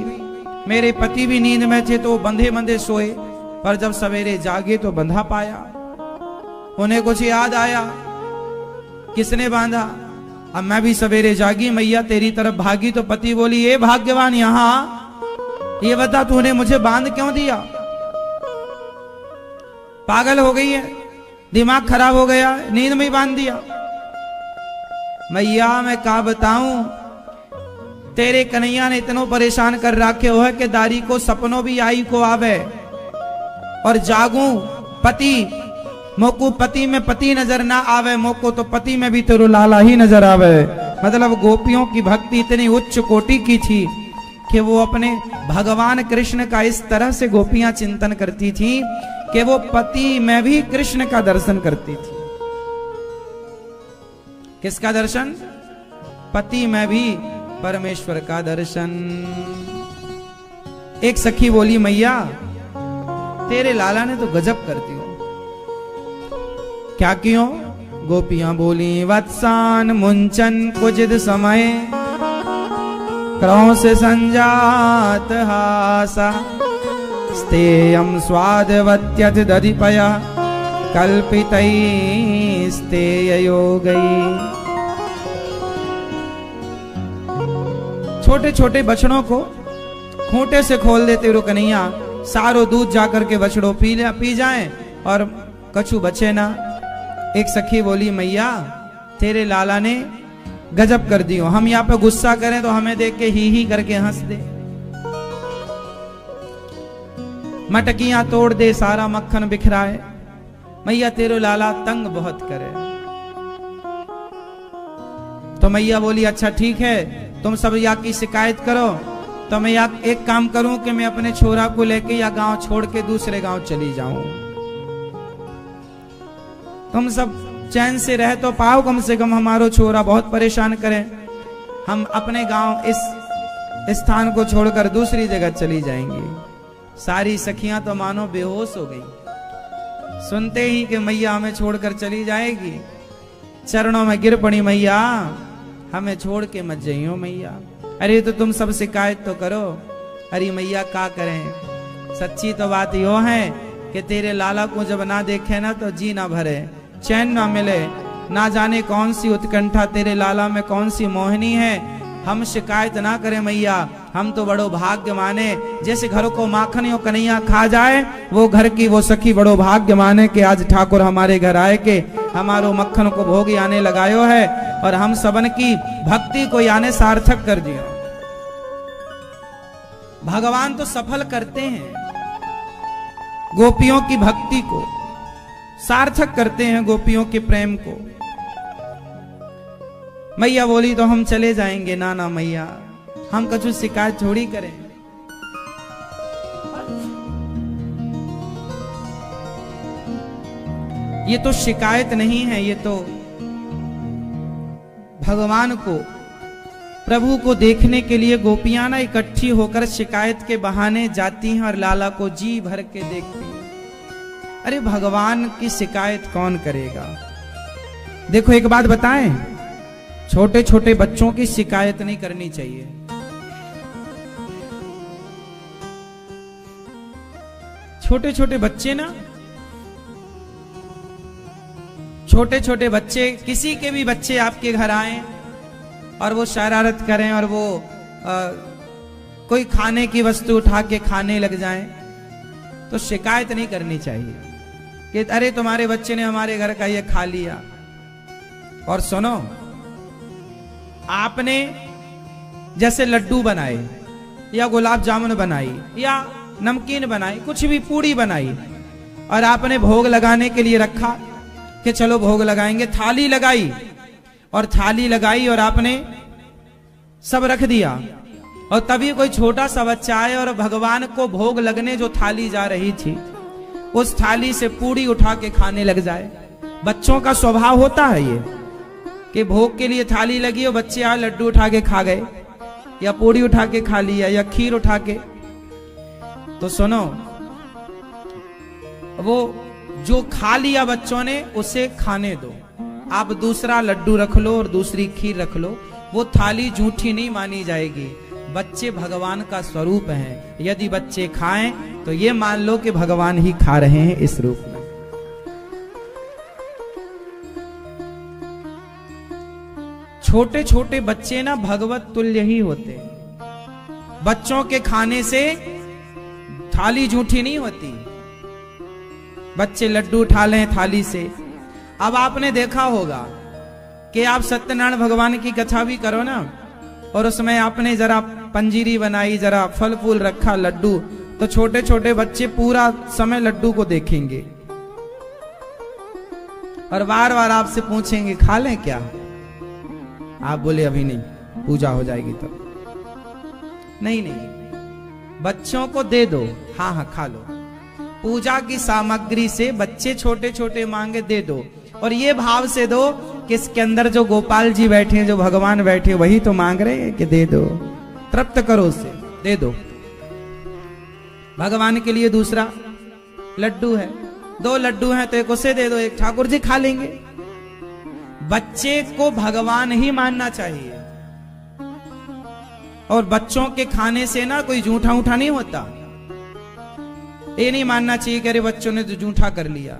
मेरे पति भी नींद में थे, तो वो बंधे बंधे सोए, पर जब सवेरे जागे तो बंधा पाया। उन्हें कुछ याद आया, किसने बांधा। अब मैं भी सवेरे जागी, मैया तेरी तरफ भागी, तो पति बोली, ये भाग्यवान यहां, ये बता तूने मुझे बांध क्यों दिया। पागल हो गई है, दिमाग खराब हो गया, नींद में ही बांध दिया। मैया मैं क्या बताऊं, तेरे कन्हैया ने इतना परेशान कर रखे हो है कि दारी को सपनों भी आई को आवे, और जागूं पति मोको पति में पति नजर ना आवे, मोको तो पति में भी तेरो लाला ही नजर आवे। मतलब गोपियों की भक्ति इतनी उच्च कोटि की थी कि वो अपने भगवान कृष्ण का इस तरह से गोपियां चिंतन करती थी कि वो पति में भी कृष्ण का दर्शन करती थी। किसका दर्शन, पति में भी परमेश्वर का दर्शन। एक सखी बोली, मैया तेरे लाला ने तो गजब कर दी। क्या क्यों, गोपियां बोली, वत्सान मुंचन कुजिद समय, क्रौंस संजात हासा, स्तेयम स्वादवत्यथ दधिपया, कल्पितै स्तेयो गई। छोटे छोटे बछड़ों को खूंटे से खोल देते रो कन्हैया, सारो दूध जाकर के बछड़ों पी जाएं और कछु बचे ना। एक सखी बोली, मैया तेरे लाला ने गजब कर दियो, हम यहाँ पे गुस्सा करें तो हमें देख के ही करके हंस दे, मटकियां तोड़ दे, सारा मक्खन बिखराए। मैया तेरे लाला तंग बहुत करे। तो मैया बोली, अच्छा ठीक है, तुम सब यहाँ की शिकायत करो, तो मैं यहाँ एक काम करूं कि मैं अपने छोरा को लेके या गांव छोड़ के दूसरे गांव चली जाऊं। तुम सब चैन से रह तो पाओ, कम से कम हमारो छोरा बहुत परेशान करे। हम अपने गांव इस स्थान को छोड़कर दूसरी जगह चली जाएंगी। सारी सखियां तो मानो बेहोश हो गई सुनते ही कि मैया हमें छोड़कर चली जाएगी। चरणों में गिर पड़ी, मैया हमें छोड़ के मत जाइयो मैया। अरे तो तुम सब शिकायत तो करो। अरे मैया क्या करें, सच्ची तो बात यो है कि तेरे लाला को जब ना देखे ना तो जी ना भरे, चैन ना मिले, ना जाने कौन सी उत्कंठा तेरे लाला में कौन सी मोहिनी है। हम शिकायत ना करें मैया, हम तो बड़ो भाग्य माने, जैसे घर को माखन यो कन्हैया खा जाए, वो घर की वो सखी बड़ो भाग्य माने कि आज ठाकुर हमारे घर आए के हमारो मक्खन को भोग आने लगायो है और हम सबन की भक्ति को याने सार्थक कर दिया। भगवान तो सफल करते हैं, गोपियों की भक्ति को सार्थक करते हैं, गोपियों के प्रेम को। मैया बोली तो हम चले जाएंगे। ना ना मैया, हम कछु शिकायत थोड़ी करें। ये तो शिकायत नहीं है, ये तो भगवान को, प्रभु को देखने के लिए गोपियां ना इकट्ठी होकर शिकायत के बहाने जाती हैं और लाला को जी भर के देखती हैं। अरे भगवान की शिकायत कौन करेगा? देखो एक बात बताएं, छोटे छोटे बच्चों की शिकायत नहीं करनी चाहिए। छोटे छोटे बच्चे ना, छोटे छोटे बच्चे, किसी के भी बच्चे आपके घर आए और वो शरारत करें और वो कोई खाने की वस्तु उठा के खाने लग जाएं, तो शिकायत नहीं करनी चाहिए कि अरे तुम्हारे बच्चे ने हमारे घर का ये खा लिया। और सुनो, आपने जैसे लड्डू बनाए या गुलाब जामुन बनाई या नमकीन बनाई, कुछ भी पूड़ी बनाई, और आपने भोग लगाने के लिए रखा कि चलो भोग लगाएंगे, थाली लगाई और थाली लगाई और आपने सब रख दिया, और तभी कोई छोटा सा बच्चा आए और भगवान को भोग लगने जो थाली जा रही थी उस थाली से पूड़ी उठा के खाने लग जाए। बच्चों का स्वभाव होता है ये कि भोग के लिए थाली लगी और बच्चे आ लड्डू उठा के खा गए या पूड़ी उठा के खा लिया या खीर उठा के। तो सुनो, वो जो खा लिया बच्चों ने उसे खाने दो, आप दूसरा लड्डू रख लो और दूसरी खीर रख लो, वो थाली झूठी नहीं मानी जाएगी। बच्चे भगवान का स्वरूप हैं, यदि बच्चे खाएं तो ये मान लो कि भगवान ही खा रहे हैं इस रूप में। छोटे छोटे बच्चे ना भगवत तुल्य ही होते, बच्चों के खाने से थाली झूठी नहीं होती। बच्चे लड्डू उठा लें थाली से। अब आपने देखा होगा कि आप सत्यनारायण भगवान की कथा भी करो ना, और उसमें आपने जरा पंजीरी बनाई, जरा फल फूल रखा, लड्डू, तो छोटे छोटे बच्चे पूरा समय लड्डू को देखेंगे और बार बार आपसे पूछेंगे खा लें क्या? आप बोले अभी नहीं, पूजा हो जाएगी तब। नहीं नहीं, बच्चों को दे दो, हाँ हाँ खा लो। पूजा की सामग्री से बच्चे छोटे छोटे मांगे दे दो, और ये भाव से दो कि इसके अंदर जो गोपाल जी बैठे हैं, जो भगवान बैठे हैं, वही तो मांग रहे हैं कि दे दो, तृप्त करो उसे, दे दो। भगवान के लिए दूसरा लड्डू है, 2 लड्डू हैं तो एक उसे दे दो, एक ठाकुर जी खा लेंगे। बच्चे को भगवान ही मानना चाहिए, और बच्चों के खाने से ना कोई जूठा उठा नहीं होता। ये नहीं मानना चाहिए कि अरे बच्चों ने तो जूठा कर लिया।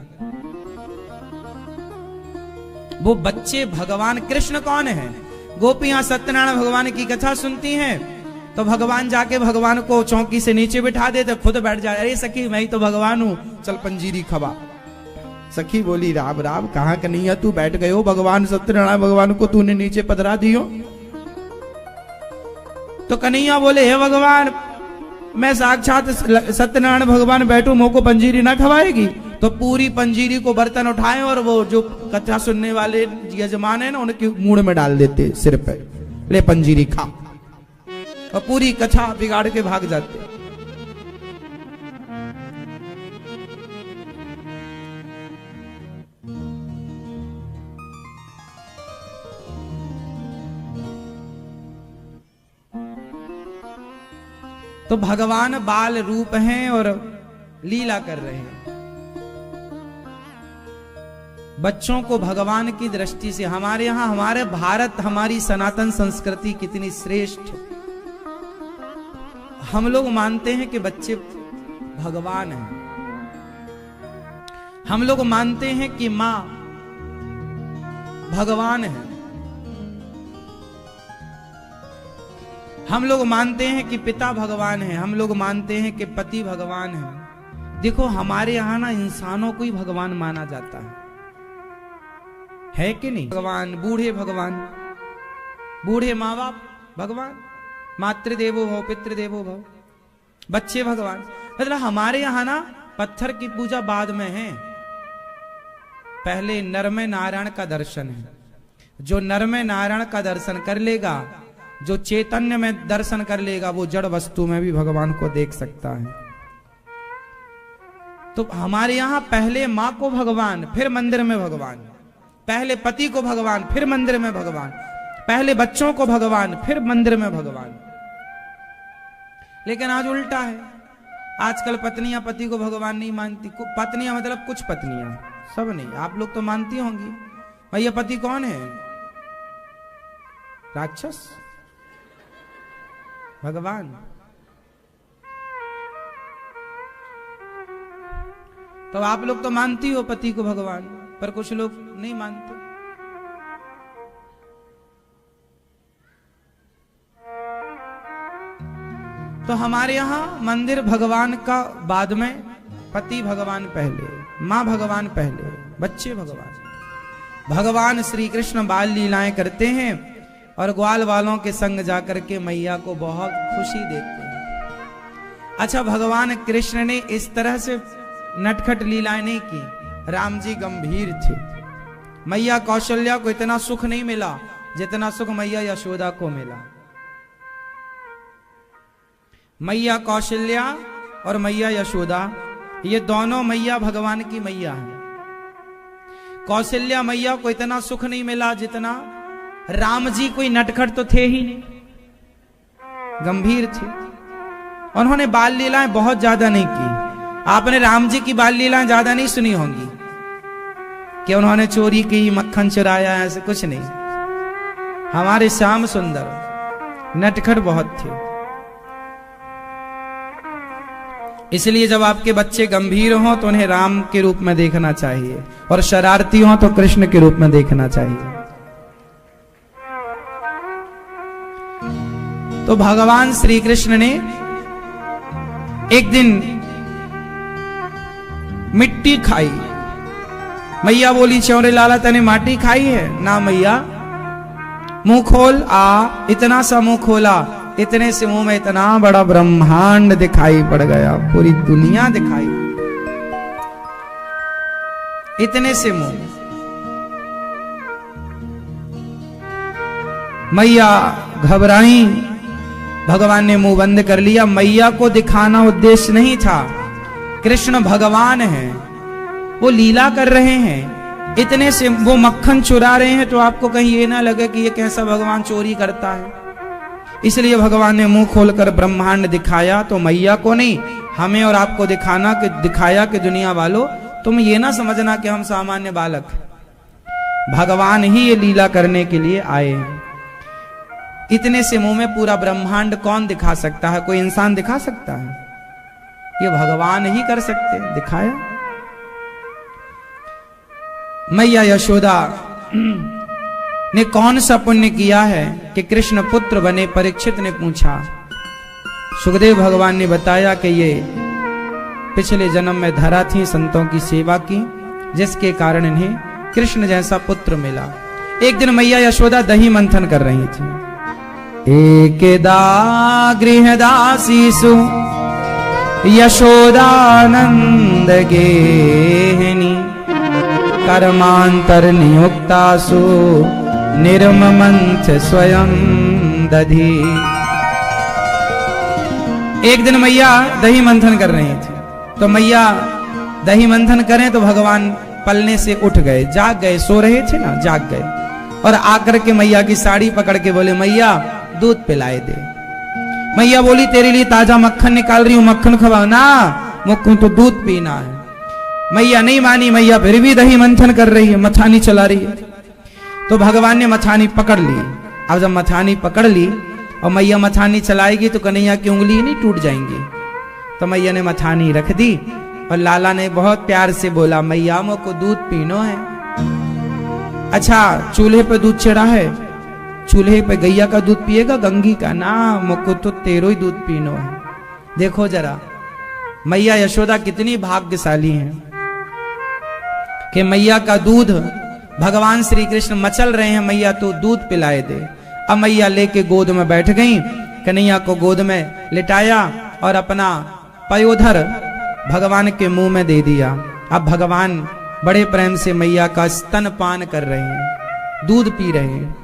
वो बच्चे भगवान, कृष्ण कौन है? गोपियां सत्यनारायण भगवान की कथा सुनती हैं तो भगवान जाके भगवान को चौकी से नीचे बिठा देते, खुद बैठ जाए, अरे सखी मैं ही तो भगवान हूं, चल पंजीरी खबा। सखी बोली राम राम, कहां कन्हैया तू बैठ गए हो, भगवान सत्यनारायण भगवान को तूने नीचे पधरा दियो। तो कन्हैया बोले हे भगवान, मैं साक्षात सत्यनारायण भगवान बैठू, मोको पंजीरी ना खवाएगी? तो पूरी पंजीरी को बर्तन उठाए और वो जो कथा सुनने वाले यजमान है ना, उनके मुंह में डाल देते सिर पे, ले पंजीरी खा, और पूरी कथा बिगाड़ के भाग जाते। तो भगवान बाल रूप हैं और लीला कर रहे हैं। बच्चों को भगवान की दृष्टि से, हमारे यहां, हमारे भारत, हमारी सनातन संस्कृति कितनी श्रेष्ठ। हम लोग मानते हैं कि बच्चे भगवान हैं, हम लोग मानते हैं कि मां भगवान है, हम लोग मानते हैं कि पिता भगवान है, हम लोग मानते हैं कि पति भगवान है। देखो हमारे यहां ना इंसानों को ही भगवान माना जाता है कि नहीं? भगवान, बूढ़े भगवान, बूढ़े माँ बाप भगवान, मातृदेवो भव पितृदेवो भव, बच्चे भगवान। मतलब हमारे यहां ना पत्थर की पूजा बाद में है, पहले नर में नारायण का दर्शन है। जो नर में नारायण का दर्शन कर लेगा, जो चैतन्य में दर्शन कर लेगा, वो जड़ वस्तु में भी भगवान को देख सकता है। तो हमारे यहां पहले मां को भगवान, फिर मंदिर में भगवान, पहले पति को भगवान, फिर मंदिर में भगवान, पहले बच्चों को भगवान, फिर मंदिर में भगवान। लेकिन आज उल्टा है, आजकल पत्नियां पति को भगवान नहीं मानती। पत्नियां मतलब कुछ पत्नियां, सब नहीं। आप लोग तो मानती होंगी। भैया पति कौन है? राक्षस, भगवान। तो आप लोग तो मानती हो पति को भगवान, पर कुछ लोग नहीं मानते। तो हमारे यहां मंदिर भगवान का बाद में, पति भगवान पहले, मां भगवान पहले, बच्चे भगवान। भगवान श्री कृष्ण बाल लीलाएं करते हैं और ग्वाल वालों के संग जाकर के मैया को बहुत खुशी देते हैं। अच्छा, भगवान कृष्ण ने इस तरह से नटखट लीलाएं नहीं की। राम जी गंभीर थे। मैया कौशल्या को इतना सुख नहीं मिला जितना सुख मैया यशोदा को मिला। मैया कौशल्या और मैया यशोदा, ये दोनों मैया भगवान की मैया हैं। कौशल्या मैया को इतना सुख नहीं मिला जितना राम जी कोई नटखट तो थे ही नहीं, गंभीर थे। उन्होंने बाल लीलाएं बहुत ज्यादा नहीं की। आपने राम जी की बाल लीलाएं ज्यादा नहीं सुनी होंगी कि उन्होंने चोरी की, मक्खन चुराया, ऐसे कुछ नहीं। हमारे श्याम सुंदर नटखट बहुत थे। इसलिए जब आपके बच्चे गंभीर हों तो उन्हें राम के रूप में देखना चाहिए, और शरारती हों तो कृष्ण के रूप में देखना चाहिए। तो भगवान श्री कृष्ण ने एक दिन मिट्टी खाई। मैया बोली, चौरे लाला तने माटी खाई है? ना मैया। मुंह खोल। इतना सा मुंह खोला, इतने से मुंह में इतना बड़ा ब्रह्मांड दिखाई पड़ गया, पूरी दुनिया दिखाई, इतने से मुंह। मैया घबराई, भगवान ने मुंह बंद कर लिया। मैया को दिखाना उद्देश्य नहीं था। कृष्ण भगवान हैं, वो लीला कर रहे हैं, इतने से वो मक्खन चुरा रहे हैं, तो आपको कहीं ये ना लगे कि ये कैसा भगवान चोरी करता है। इसलिए भगवान ने मुंह खोलकर ब्रह्मांड दिखाया। तो मैया को नहीं, हमें और आपको दिखाया कि दुनिया वालों, तुम ये ना समझना कि हम सामान्य बालक, भगवान ही ये लीला करने के लिए आए हैं। इतने से मुंह में पूरा ब्रह्मांड कौन दिखा सकता है? कोई इंसान दिखा सकता है? ये भगवान ही कर सकते हैं, दिखाया। मैया यशोदा ने कौन सा पुण्य किया है कि कृष्ण पुत्र बने? परीक्षित ने पूछा। सुखदेव भगवान ने बताया कि ये पिछले जन्म में धरा थी, संतों की सेवा की, जिसके कारण इन्हें कृष्ण जैसा पुत्र मिला। एक दिन मैया यशोदा दही मंथन कर रही थी। एकेदा गृहदासीसु यशोदानंद गेहिनी कर्मांतर नियुक्तासु निर्ममंथ स्वयं दधी। एक दिन मैया दही मंथन कर रही थी। तो मैया दही मंथन करें तो भगवान पलने से उठ गए, जाग गए, सो रहे थे ना, जाग गए, और आकर के मैया की साड़ी पकड़ के बोले, मैया दूध पिलाए दे। मैया बोली, तेरे लिए ताजा मक्खन निकाल रही हूं, मक्खन खवाओ ना, मुझको तो दूध पीना है। मैया नहीं मानी। मैया फिर भी दही मंथन कर रही है, मथानी चला रही है। तो भगवान ने मथानी पकड़ ली। अब जब मथानी पकड़ ली और मैया मथानी चलाएगी तो कन्हैया की उंगली नहीं टूट जाएंगी। तो मैया ने मथानी रख दी और लाला ने बहुत प्यार से बोला, मैया मोको दूध पीनो है। अच्छा, चूल्हे पे दूध चढ़ा है, चूल्हे पे गैया का दूध पिएगा गंगी का? ना, मोको तो तेरो ही दूध पीनो है। देखो जरा मैया यशोदा कितनी भाग्यशाली हैं कि मैया का दूध, भगवान श्री कृष्ण मचल रहे हैं, मैया तो दूध पिलाए दे। अब मैया लेके गोद में बैठ गई, कन्हैया को गोद में लिटाया और अपना पयोधर भगवान के मुंह में दे दिया। अब भगवान बड़े प्रेम से मैया का स्तनपान कर रहे हैं, दूध पी रहे हैं।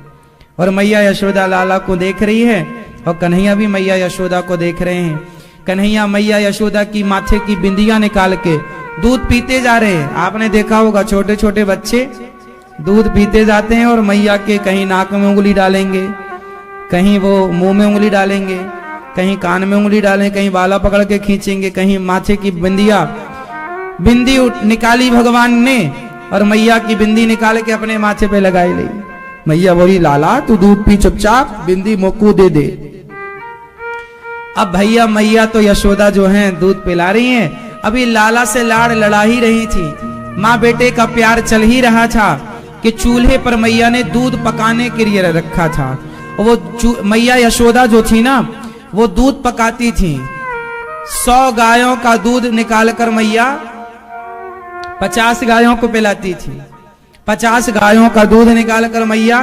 और मैया यशोदा लाला को देख रही है और कन्हैया भी मैया यशोदा को देख रहे हैं। कन्हैया मैया यशोदा की माथे की बिंदियां निकाल के दूध पीते जा रहे हैं। आपने देखा होगा छोटे छोटे बच्चे दूध पीते जाते हैं और मैया के कहीं नाक में उंगली डालेंगे, कहीं वो मुंह में उंगली डालेंगे, कहीं कान में उंगली डालेंगे, कहीं बाला पकड़ के खींचेंगे, कहीं माथे की बिंदी निकाली भगवान ने और मैया की बिंदी निकाल के अपने माथे पे लगाई ली। मैया बोली, लाला तू दूध पी चुपचाप, बिंदी मोकू दे दे। अब भैया मैया तो यशोदा जो हैं दूध पिला रही हैं, अभी लाला से लाड़ लड़ा ही रही थी, माँ बेटे का प्यार चल ही रहा था कि चूल्हे पर मैया ने दूध पकाने के लिए रखा था। वो मैया यशोदा जो थी ना, वो दूध पकाती थी। 100 गायों का दूध निकालकर मैया 50 गायों को पिलाती थी। 50 गायों का दूध निकालकर मैया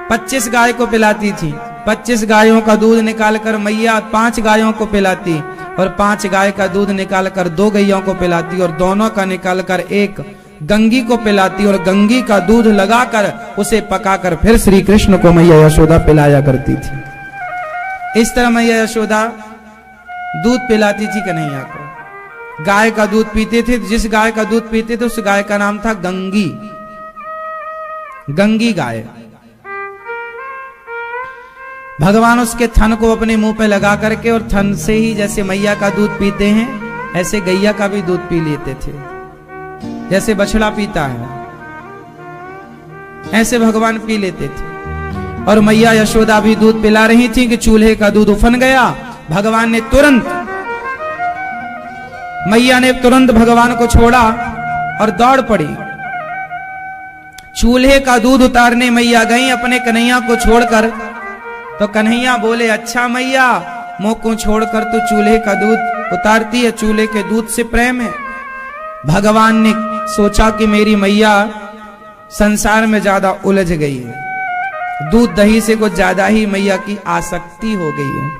25 गाय को पिलाती थी। 25 गायों का दूध निकालकर मैया 5 गायों को पिलाती और 5 गाय का दूध निकालकर 2 गैयों को पिलाती और दोनों का निकालकर 1 गंगी को पिलाती और गंगी का दूध लगाकर उसे पकाकर फिर श्री कृष्ण को मैया यशोदा पिलाया करती थी। इस तरह मैया यशोदा दूध पिलाती थी कन्हैया को। गाय का दूध पीते थे, जिस गाय का दूध पीते थे उस गाय का नाम था गंगी, गंगी गाय। भगवान उसके थन को अपने मुंह पे लगा करके और थन से ही जैसे मैया का दूध पीते हैं ऐसे गैया का भी दूध पी लेते थे, जैसे बछड़ा पीता है ऐसे भगवान पी लेते थे। और मैया यशोदा भी दूध पिला रही थी कि चूल्हे का दूध उफन गया। भगवान ने मैया ने तुरंत भगवान को छोड़ा और दौड़ पड़ी। चूल्हे का दूध उतारने मैया गई अपने कन्हैया को छोड़कर, तो कन्हैया बोले, अच्छा मैया मोको छोड़कर तो चूल्हे का दूध उतारती है, चूल्हे के दूध से प्रेम है। भगवान ने सोचा कि मेरी मैया संसार में ज्यादा उलझ गई है, दूध दही से कुछ ज्यादा ही मैया की आसक्ति हो गई है।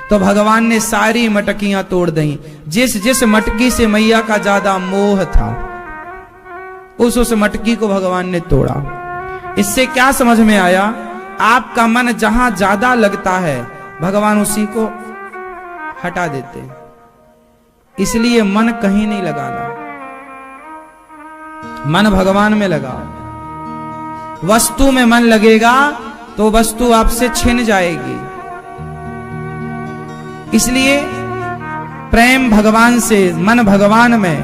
तो भगवान ने सारी मटकियां तोड़ दी। जिस जिस मटकी से मैया का ज्यादा मोह था उस मटकी को भगवान ने तोड़ा। इससे क्या समझ में आया, आपका मन जहां ज्यादा लगता है भगवान उसी को हटा देते। इसलिए मन कहीं नहीं लगाना, मन भगवान में लगाओ। वस्तु में मन लगेगा तो वस्तु आपसे छिन जाएगी। इसलिए प्रेम भगवान से, मन भगवान में,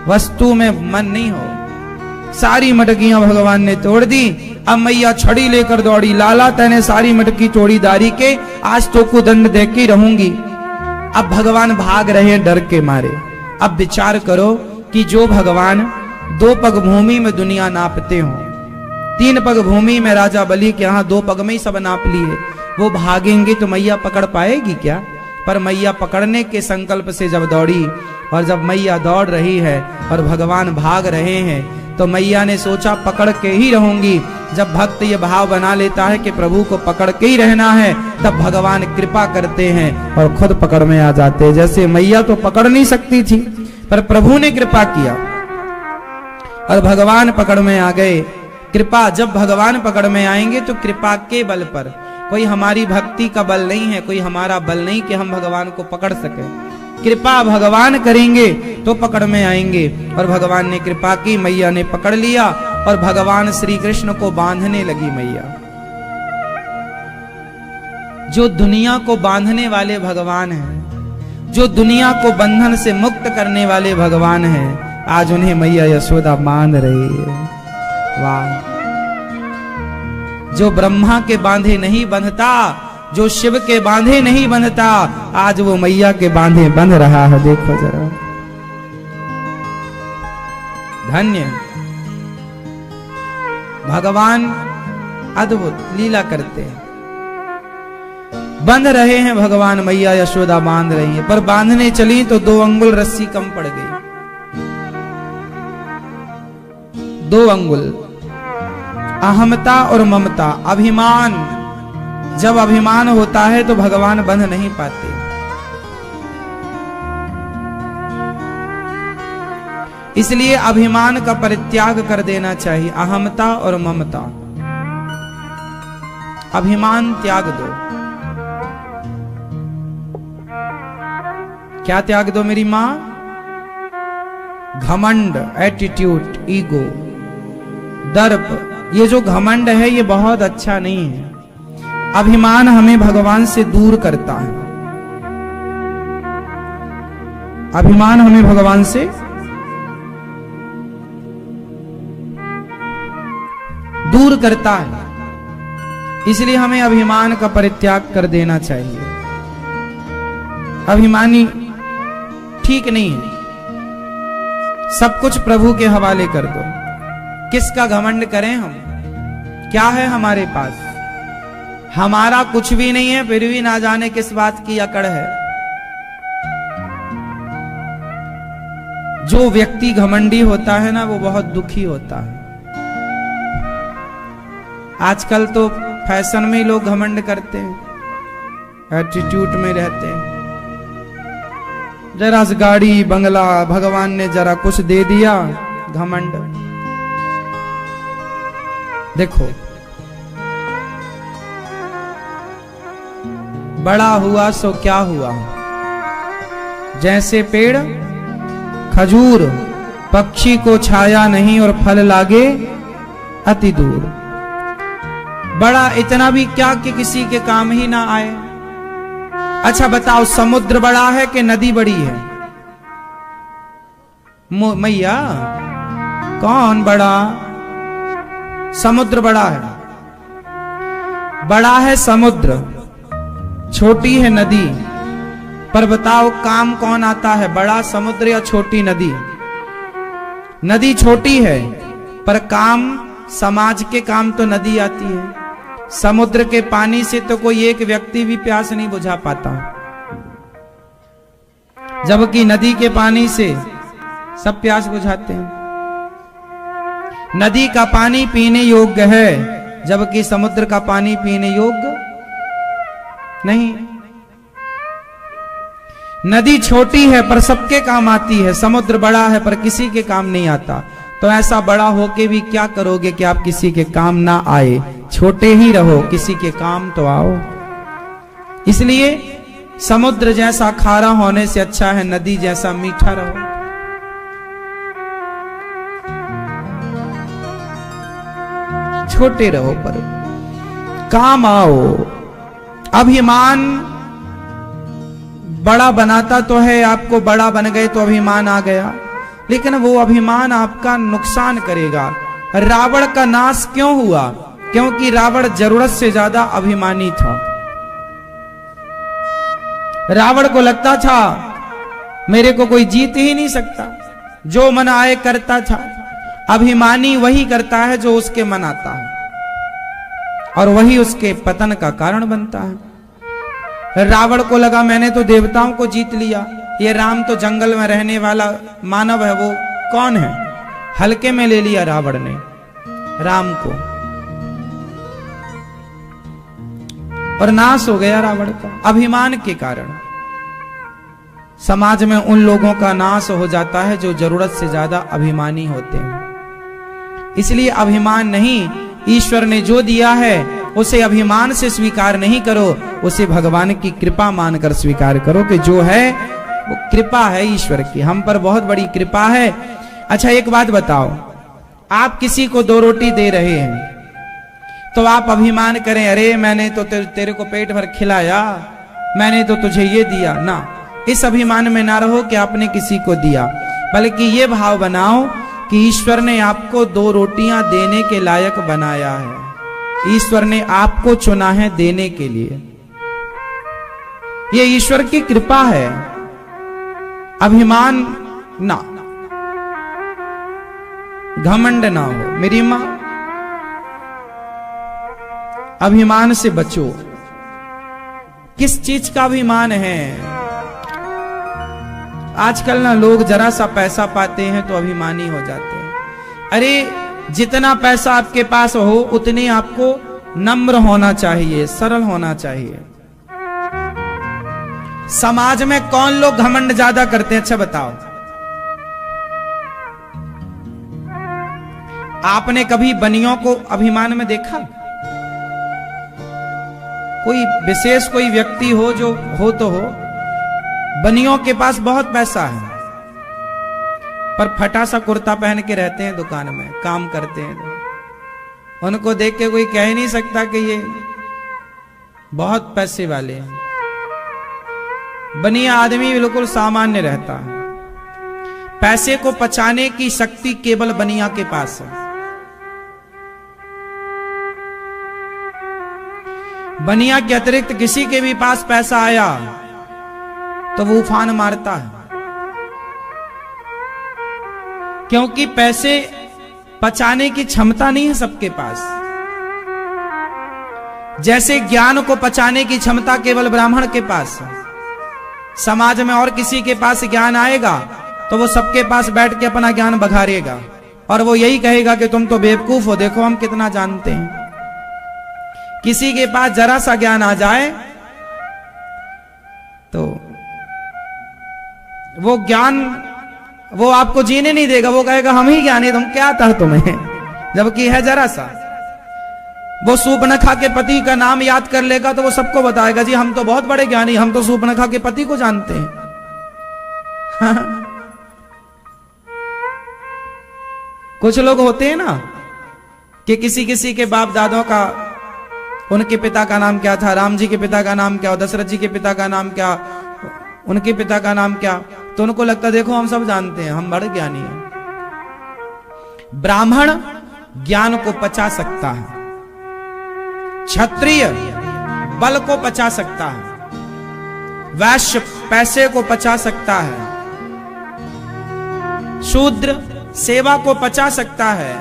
वस्तु में मन नहीं हो। सारी मटकियां भगवान ने तोड़ दी। अब मैया छड़ी लेकर दौड़ी, लाला तैने सारी मटकी तोड़ी दारी के, आज तो को दंड दे के रहूंगी। अब भगवान भाग रहे डर के मारे। अब विचार करो कि जो भगवान 2 पग भूमि में दुनिया नापते हो, 3 पग भूमि में राजा बलि के यहाँ 2 पग में ही सब नाप लिए, वो भागेंगे तो मैया पकड़ पाएगी क्या? पर मैया पकड़ने के संकल्प से जब दौड़ी और जब मैया दौड़ रही है और भगवान भाग रहे हैं तो मैया ने सोचा पकड़ के ही रहूंगी। जब भक्त ये भाव बना लेता है कि प्रभु को पकड़ के ही रहना है, तब भगवान कृपा करते हैं और खुद पकड़ में आ जाते हैं। जैसे मैया तो पकड़ नहीं सकती थी पर प्रभु ने कृपा किया और भगवान पकड़ में आ गए। कृपा, जब भगवान पकड़ में आएंगे तो कृपा के बल पर, कोई हमारी भक्ति का बल नहीं है, कोई हमारा बल नहीं कि हम भगवान को पकड़ सके। कृपा भगवान करेंगे तो पकड़ में आएंगे। और भगवान ने कृपा की, मैया ने पकड़ लिया और भगवान श्री कृष्ण को बांधने लगी मैया। जो दुनिया को बांधने वाले भगवान हैं, जो दुनिया को बंधन से मुक्त करने वाले भगवान हैं, आज उन्हें मैया यशोदा बांध रही है। वाह! जो ब्रह्मा के बांधे नहीं बंधता, जो शिव के बांधे नहीं बंधता, आज वो मैया के बांधे बंध रहा है। देखो जरा, धन्य भगवान अद्भुत लीला करते हैं। बंध रहे हैं भगवान, मैया यशोदा बांध रही है, पर बांधने चली तो 2 अंगुल रस्सी कम पड़ गई। 2 अंगुल। अहमता और ममता, अभिमान। जब अभिमान होता है तो भगवान बंध नहीं पाते। इसलिए अभिमान का परित्याग कर देना चाहिए। अहमता और ममता, अभिमान त्याग दो। क्या त्याग दो मेरी मां? घमंड, एटीट्यूड, ईगो, दर्प। ये जो घमंड है ये बहुत अच्छा नहीं है। अभिमान हमें भगवान से दूर करता है। अभिमान हमें भगवान से दूर करता है। इसलिए हमें अभिमान का परित्याग कर देना चाहिए। अभिमानी ठीक नहीं है। सब कुछ प्रभु के हवाले कर दो। किसका घमंड करें हम? क्या है हमारे पास? हमारा कुछ भी नहीं है, फिर भी ना जाने किस बात की अकड़ है। जो व्यक्ति घमंडी होता है ना, वो बहुत दुखी होता है। आजकल तो फैशन में लोग घमंड करते हैं, एटीट्यूड में रहते हैं। जरा गाड़ी बंगला भगवान ने जरा कुछ दे दिया, घमंड। देखो, बड़ा हुआ सो क्या हुआ। जैसे पेड़ खजूर, पक्षी को छाया नहीं और फल लागे अति दूर। बड़ा इतना भी क्या कि किसी के काम ही ना आए। अच्छा बताओ, समुद्र बड़ा है कि नदी बड़ी है? मैया कौन बड़ा? समुद्र बड़ा है। बड़ा है समुद्र, छोटी है नदी। पर बताओ काम कौन आता है, बड़ा समुद्र या छोटी नदी? नदी छोटी है, पर काम, समाज के काम तो नदी आती है। समुद्र के पानी से तो कोई एक व्यक्ति भी प्यास नहीं बुझा पाता, जबकि नदी के पानी से सब प्यास बुझाते हैं। नदी का पानी पीने योग्य है, जबकि समुद्र का पानी पीने योग्य नहीं। नदी छोटी है पर सबके काम आती है, समुद्र बड़ा है पर किसी के काम नहीं आता। तो ऐसा बड़ा होके भी क्या करोगे कि आप किसी के काम ना आए? छोटे ही रहो, किसी के काम तो आओ। इसलिए समुद्र जैसा खारा होने से अच्छा है नदी जैसा मीठा रहो। छोटे रहो पर काम आओ। अभिमान बड़ा बनाता तो है आपको, बड़ा बन गए तो अभिमान आ गया, लेकिन वो अभिमान आपका नुकसान करेगा। रावण का नाश क्यों हुआ? क्योंकि रावण जरूरत से ज्यादा अभिमानी था। रावण को लगता था मेरे को कोई जीत ही नहीं सकता, जो मन आए करता था। अभिमानी वही करता है जो उसके मन आता है, और वही उसके पतन का कारण बनता है। रावण को लगा मैंने तो देवताओं को जीत लिया, ये राम तो जंगल में रहने वाला मानव है, वो कौन है? हल्के में ले लिया रावण ने राम को, और नाश हो गया रावण का अभिमान के कारण। समाज में उन लोगों का नाश हो जाता है जो जरूरत से ज्यादा अभिमानी होते हैं। इसलिए अभिमान नहीं, ईश्वर ने जो दिया है उसे अभिमान से स्वीकार नहीं करो, उसे भगवान की कृपा मानकर स्वीकार करो कि जो है वो कृपा है ईश्वर की, हम पर बहुत बड़ी कृपा है। अच्छा एक बात बताओ, आप किसी को 2 रोटी दे रहे हैं तो आप अभिमान करें, अरे मैंने तो तेरे को पेट भर खिलाया, मैंने तो तुझे ये दिया ना। इस अभिमान में ना रहो कि आपने किसी को दिया, बल्कि ये भाव बनाओ कि ईश्वर ने आपको 2 रोटियां देने के लायक बनाया है। ईश्वर ने आपको चुना है देने के लिए, ये ईश्वर की कृपा है। अभिमान ना। घमंड ना हो। मेरी मां, अभिमान से बचो। किस चीज का अभिमान है? आजकल ना लोग जरा सा पैसा पाते हैं तो अभिमानी हो जाते हैं। अरे जितना पैसा आपके पास हो उतने आपको नम्र होना चाहिए, सरल होना चाहिए। समाज में कौन लोग घमंड ज्यादा करते हैं? अच्छा बताओ। आपने कभी बनियों को अभिमान में देखा? कोई विशेष कोई व्यक्ति हो जो हो तो हो, बनियों के पास बहुत पैसा है पर फटा सा कुर्ता पहन के रहते हैं, दुकान में काम करते हैं। उनको देख के कोई कह नहीं सकता कि ये बहुत पैसे वाले हैं। बनिया आदमी बिल्कुल सामान्य रहता है। पैसे को पचाने की शक्ति केवल बनिया के पास है। बनिया के अतिरिक्त किसी के भी पास पैसा आया तो वो उफान मारता है, क्योंकि पैसे पचाने की क्षमता नहीं है सबके पास। जैसे ज्ञान को पचाने की क्षमता केवल ब्राह्मण के पास है। समाज में और किसी के पास ज्ञान आएगा तो वो सबके पास बैठ के अपना ज्ञान बघारेगा और वो यही कहेगा कि तुम तो बेवकूफ हो, देखो हम कितना जानते हैं। किसी के पास जरा सा ज्ञान आ जाए तो वो ज्ञान वो आपको जीने नहीं देगा। वो कहेगा हम ही ज्ञानी, तुम क्या था तुम्हें, जबकि है जरा सा। वो सूर्पनखा के पति का नाम याद कर लेगा तो वो सबको बताएगा जी हम तो बहुत बड़े ज्ञानी, हम तो सूर्पनखा के पति को जानते हैं। कुछ लोग होते हैं ना कि किसी किसी के बाप दादों का, उनके पिता का नाम क्या था, राम जी के पिता का नाम क्या, दशरथ जी के पिता का नाम क्या, उनके पिता का नाम क्या, तो उनको लगता देखो हम सब जानते हैं, हम बड़े ज्ञानी हैं। ब्राह्मण ज्ञान को पचा सकता है, क्षत्रिय बल को पचा सकता है, वैश्य पैसे को पचा सकता है, शूद्र सेवा को पचा सकता है।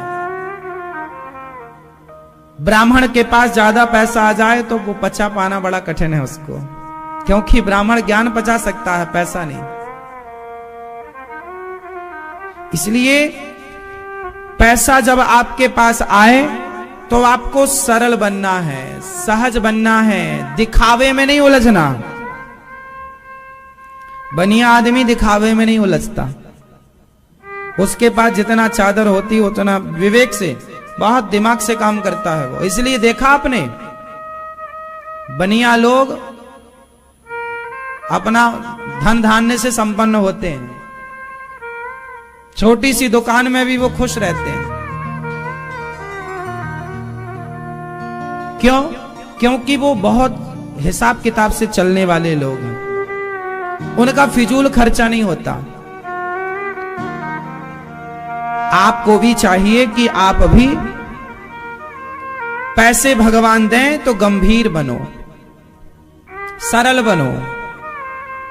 ब्राह्मण के पास ज्यादा पैसा आ जाए तो वो पचा पाना बड़ा कठिन है उसको, क्योंकि ब्राह्मण ज्ञान पचा सकता है, पैसा नहीं। इसलिए पैसा जब आपके पास आए तो आपको सरल बनना है, सहज बनना है, दिखावे में नहीं उलझना। बनिया आदमी दिखावे में नहीं उलझता। उसके पास जितना चादर होती उतना विवेक से, बहुत दिमाग से काम करता है वो। इसलिए देखा आपने बनिया लोग अपना धन धान्य से संपन्न होते हैं, छोटी सी दुकान में भी वो खुश रहते हैं। क्यों? क्योंकि वो बहुत हिसाब किताब से चलने वाले लोग हैं, उनका फिजूल खर्चा नहीं होता। आपको भी चाहिए कि आप भी पैसे भगवान दें तो गंभीर बनो, सरल बनो।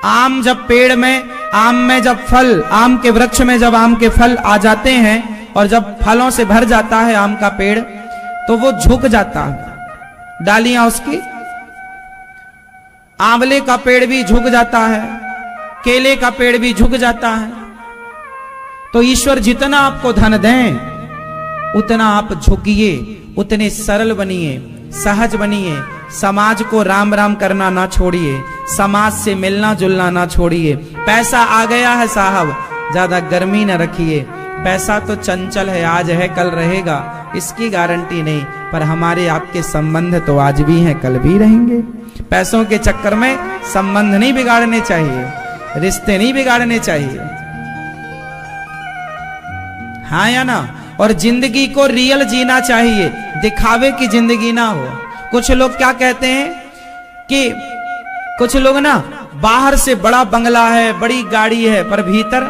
आम जब पेड़ में, आम में जब फल, आम के वृक्ष में जब आम के फल आ जाते हैं और जब फलों से भर जाता है आम का पेड़, तो वो झुक जाता है, डालियां उसकी। आंवले का पेड़ भी झुक जाता है, केले का पेड़ भी झुक जाता है। तो ईश्वर जितना आपको धन दें उतना आप झुकिए, उतने सरल बनिए, सहज बनिए। समाज को राम राम करना ना छोड़िए, समाज से मिलना जुलना ना छोड़िए। पैसा आ गया है साहब, ज्यादा गर्मी न रखिए। पैसा तो चंचल है, आज है कल रहेगा, इसकी गारंटी नहीं, पर हमारे आपके संबंध तो आज भी हैं कल भी रहेंगे। पैसों के चक्कर में संबंध नहीं बिगाड़ने चाहिए, रिश्ते नहीं बिगाड़ने चाहिए, हाँ या ना। और जिंदगी को रियल जीना चाहिए, दिखावे की जिंदगी ना हो। कुछ लोग क्या कहते हैं कि कुछ लोग ना बाहर से बड़ा बंगला है, बड़ी गाड़ी है, पर भीतर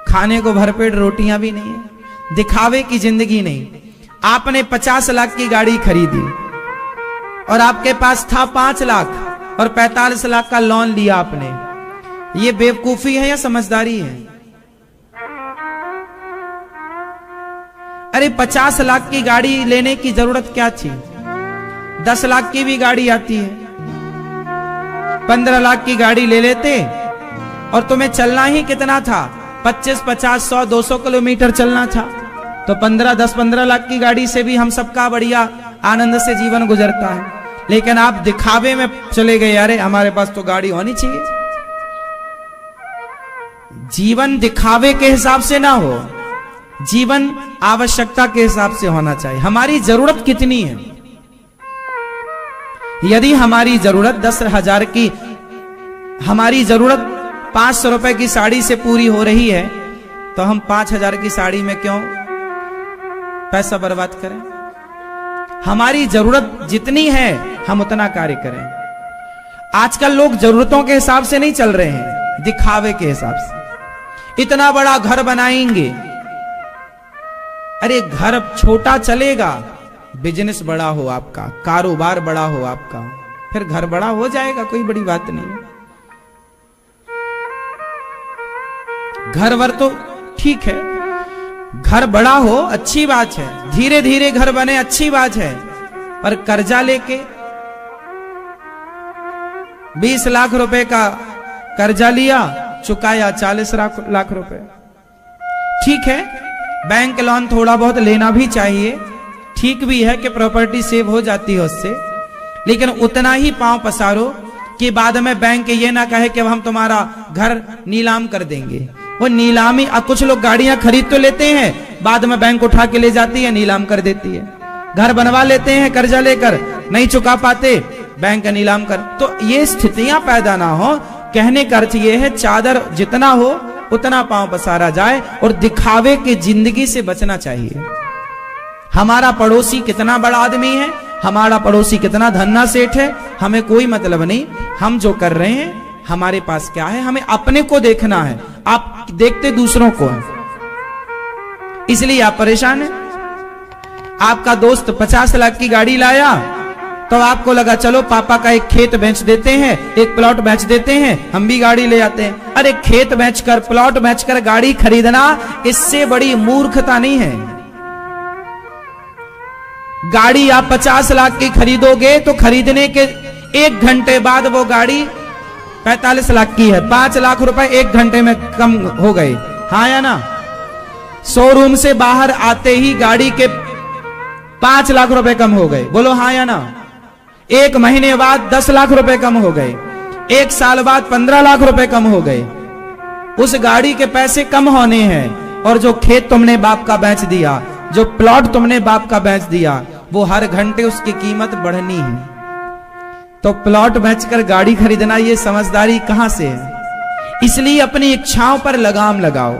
खाने को भरपेट रोटियां भी नहीं है। दिखावे की जिंदगी नहीं। आपने 50 लाख की गाड़ी खरीदी और आपके पास था 5 लाख और 45 लाख का लोन लिया आपने, ये बेवकूफी है या समझदारी है? अरे 50 लाख की गाड़ी लेने की जरूरत क्या थी? 10 लाख की भी गाड़ी आती है, 15 लाख की गाड़ी ले लेते और तुम्हें चलना ही कितना था? 25, 50, 100, 200 किलोमीटर चलना था। तो 15 लाख की गाड़ी से भी हम सबका बढ़िया आनंद से जीवन गुजरता है। लेकिन आप दिखावे में चले गए, अरे हमारे पास तो गाड़ी होनी चाहिए। जीवन दिखावे के हिसाब से ना हो, जीवन आवश्यकता के हिसाब से होना चाहिए। हमारी जरूरत कितनी है? यदि हमारी जरूरत 10,000 की, हमारी जरूरत 500 रुपए की साड़ी से पूरी हो रही है, तो हम 5,000 की साड़ी में क्यों पैसा बर्बाद करें? हमारी जरूरत जितनी है हम उतना कार्य करें। आजकल लोग जरूरतों के हिसाब से नहीं चल रहे हैं, दिखावे के हिसाब से। इतना बड़ा घर बनाएंगे, अरे घर छोटा चलेगा, बिजनेस बड़ा हो आपका, कारोबार बड़ा हो आपका, फिर घर बड़ा हो जाएगा, कोई बड़ी बात नहीं है। घर वर तो ठीक है, घर बड़ा हो अच्छी बात है, धीरे धीरे घर बने अच्छी बात है, पर कर्जा लेके 20 लाख रुपए का कर्जा लिया, चुकाया 40 लाख रुपए। ठीक है, बैंक लोन थोड़ा बहुत लेना भी चाहिए, ठीक भी है कि प्रॉपर्टी सेव हो जाती है उससे, लेकिन उतना ही पांव पसारो कि बाद में बैंक ये ना कहे कि हम तुम्हारा घर नीलाम कर देंगे। वो नीलामी, कुछ लोग गाड़ियां खरीद तो लेते हैं, बाद में बैंक उठा के ले जाती है, नीलाम कर देती है। घर बनवा लेते हैं कर्जा लेकर, नहीं चुका पाते, बैंक नीलाम कर। तो ये स्थितियां पैदा ना हो। कहने का अर्थ ये है, चादर जितना हो उतना पांव पसारा जाए और दिखावे की जिंदगी से बचना चाहिए। हमारा पड़ोसी कितना बड़ा आदमी है, हमारा पड़ोसी कितना धन्ना सेठ है, हमें कोई मतलब नहीं। हम जो कर रहे हैं, हमारे पास क्या है, हमें अपने को देखना है। आप देखते दूसरों को है, इसलिए आप परेशान हैं। आपका दोस्त 50 लाख की गाड़ी लाया, तो आपको लगा चलो पापा का एक खेत बेच देते हैं, एक प्लॉट बेच देते हैं, हम भी गाड़ी ले आते हैं। अरे खेत बेचकर, प्लॉट बेचकर गाड़ी खरीदना, इससे बड़ी मूर्खता नहीं है। गाड़ी आप 50 लाख की खरीदोगे तो खरीदने के 1 घंटे बाद वो गाड़ी 45 लाख की है। 5 लाख रुपए 1 घंटे में कम हो गए, हाँ या ना? शोरूम से बाहर आते ही गाड़ी के 5 लाख रुपए कम हो गए, बोलो हाँ या ना? 1 महीने बाद 10 लाख रुपए कम हो गए, 1 साल बाद 15 लाख रुपए कम हो गए। उस गाड़ी के पैसे कम होने हैं, और जो खेत तुमने बाप का बेच दिया, जो प्लॉट तुमने बाप का बेच दिया, वो हर घंटे उसकी कीमत बढ़नी है। तो प्लॉट बेचकर गाड़ी खरीदना, ये समझदारी कहां से है? इसलिए अपनी इच्छाओं पर लगाम लगाओ।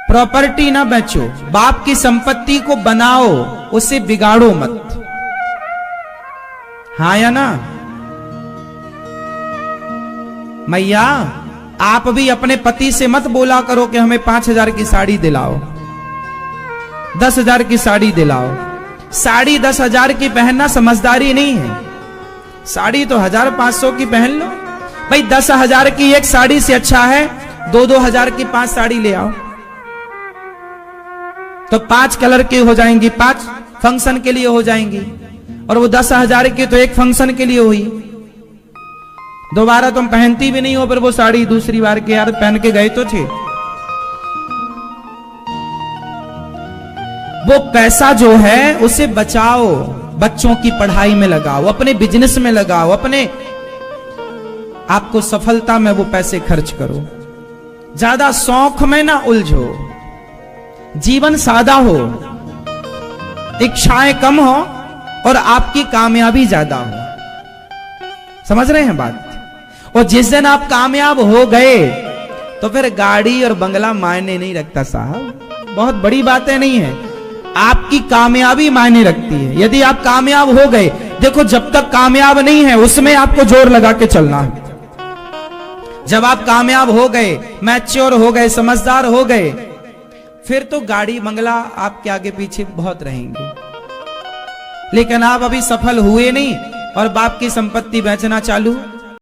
प्रॉपर्टी ना बेचो, बाप की संपत्ति को बनाओ, उसे बिगाड़ो मत, हाँ या ना? मैया, आप भी अपने पति से मत बोला करो कि हमें 5,000 की साड़ी दिलाओ, 10,000 की साड़ी दिलाओ। साड़ी 10,000 की पहनना समझदारी नहीं है। साड़ी तो 1,500 की पहन लो भाई। 10,000 की एक साड़ी से अच्छा है 2,000 की 5 साड़ी ले आओ, तो 5 कलर की हो जाएंगी, 5 फंक्शन के लिए हो जाएंगी, और वो 10,000 की तो एक फंक्शन के लिए हुई। दोबारा तुम पहनती भी नहीं हो फिर वो साड़ी दूसरी बार के, यार पहन के गए तो थे। वो पैसा जो है उसे बचाओ, बच्चों की पढ़ाई में लगाओ, अपने बिजनेस में लगाओ, अपने आपको सफलता में वो पैसे खर्च करो। ज्यादा शौक में ना उलझो, जीवन सादा हो, इच्छाएं कम हो और आपकी कामयाबी ज्यादा हो। समझ रहे हैं बात? और जिस दिन आप कामयाब हो गए तो फिर गाड़ी और बंगला मायने नहीं रखता साहब, बहुत बड़ी बातें नहीं है। आपकी कामयाबी मायने रखती है। यदि आप कामयाब हो गए, देखो जब तक कामयाब नहीं है उसमें आपको जोर लगा के चलना है। जब आप कामयाब हो गए, मैच्योर हो गए, समझदार हो गए, फिर तो गाड़ी बंगला आपके आगे पीछे बहुत रहेंगे। लेकिन आप अभी सफल हुए नहीं और बाप की संपत्ति बेचना चालू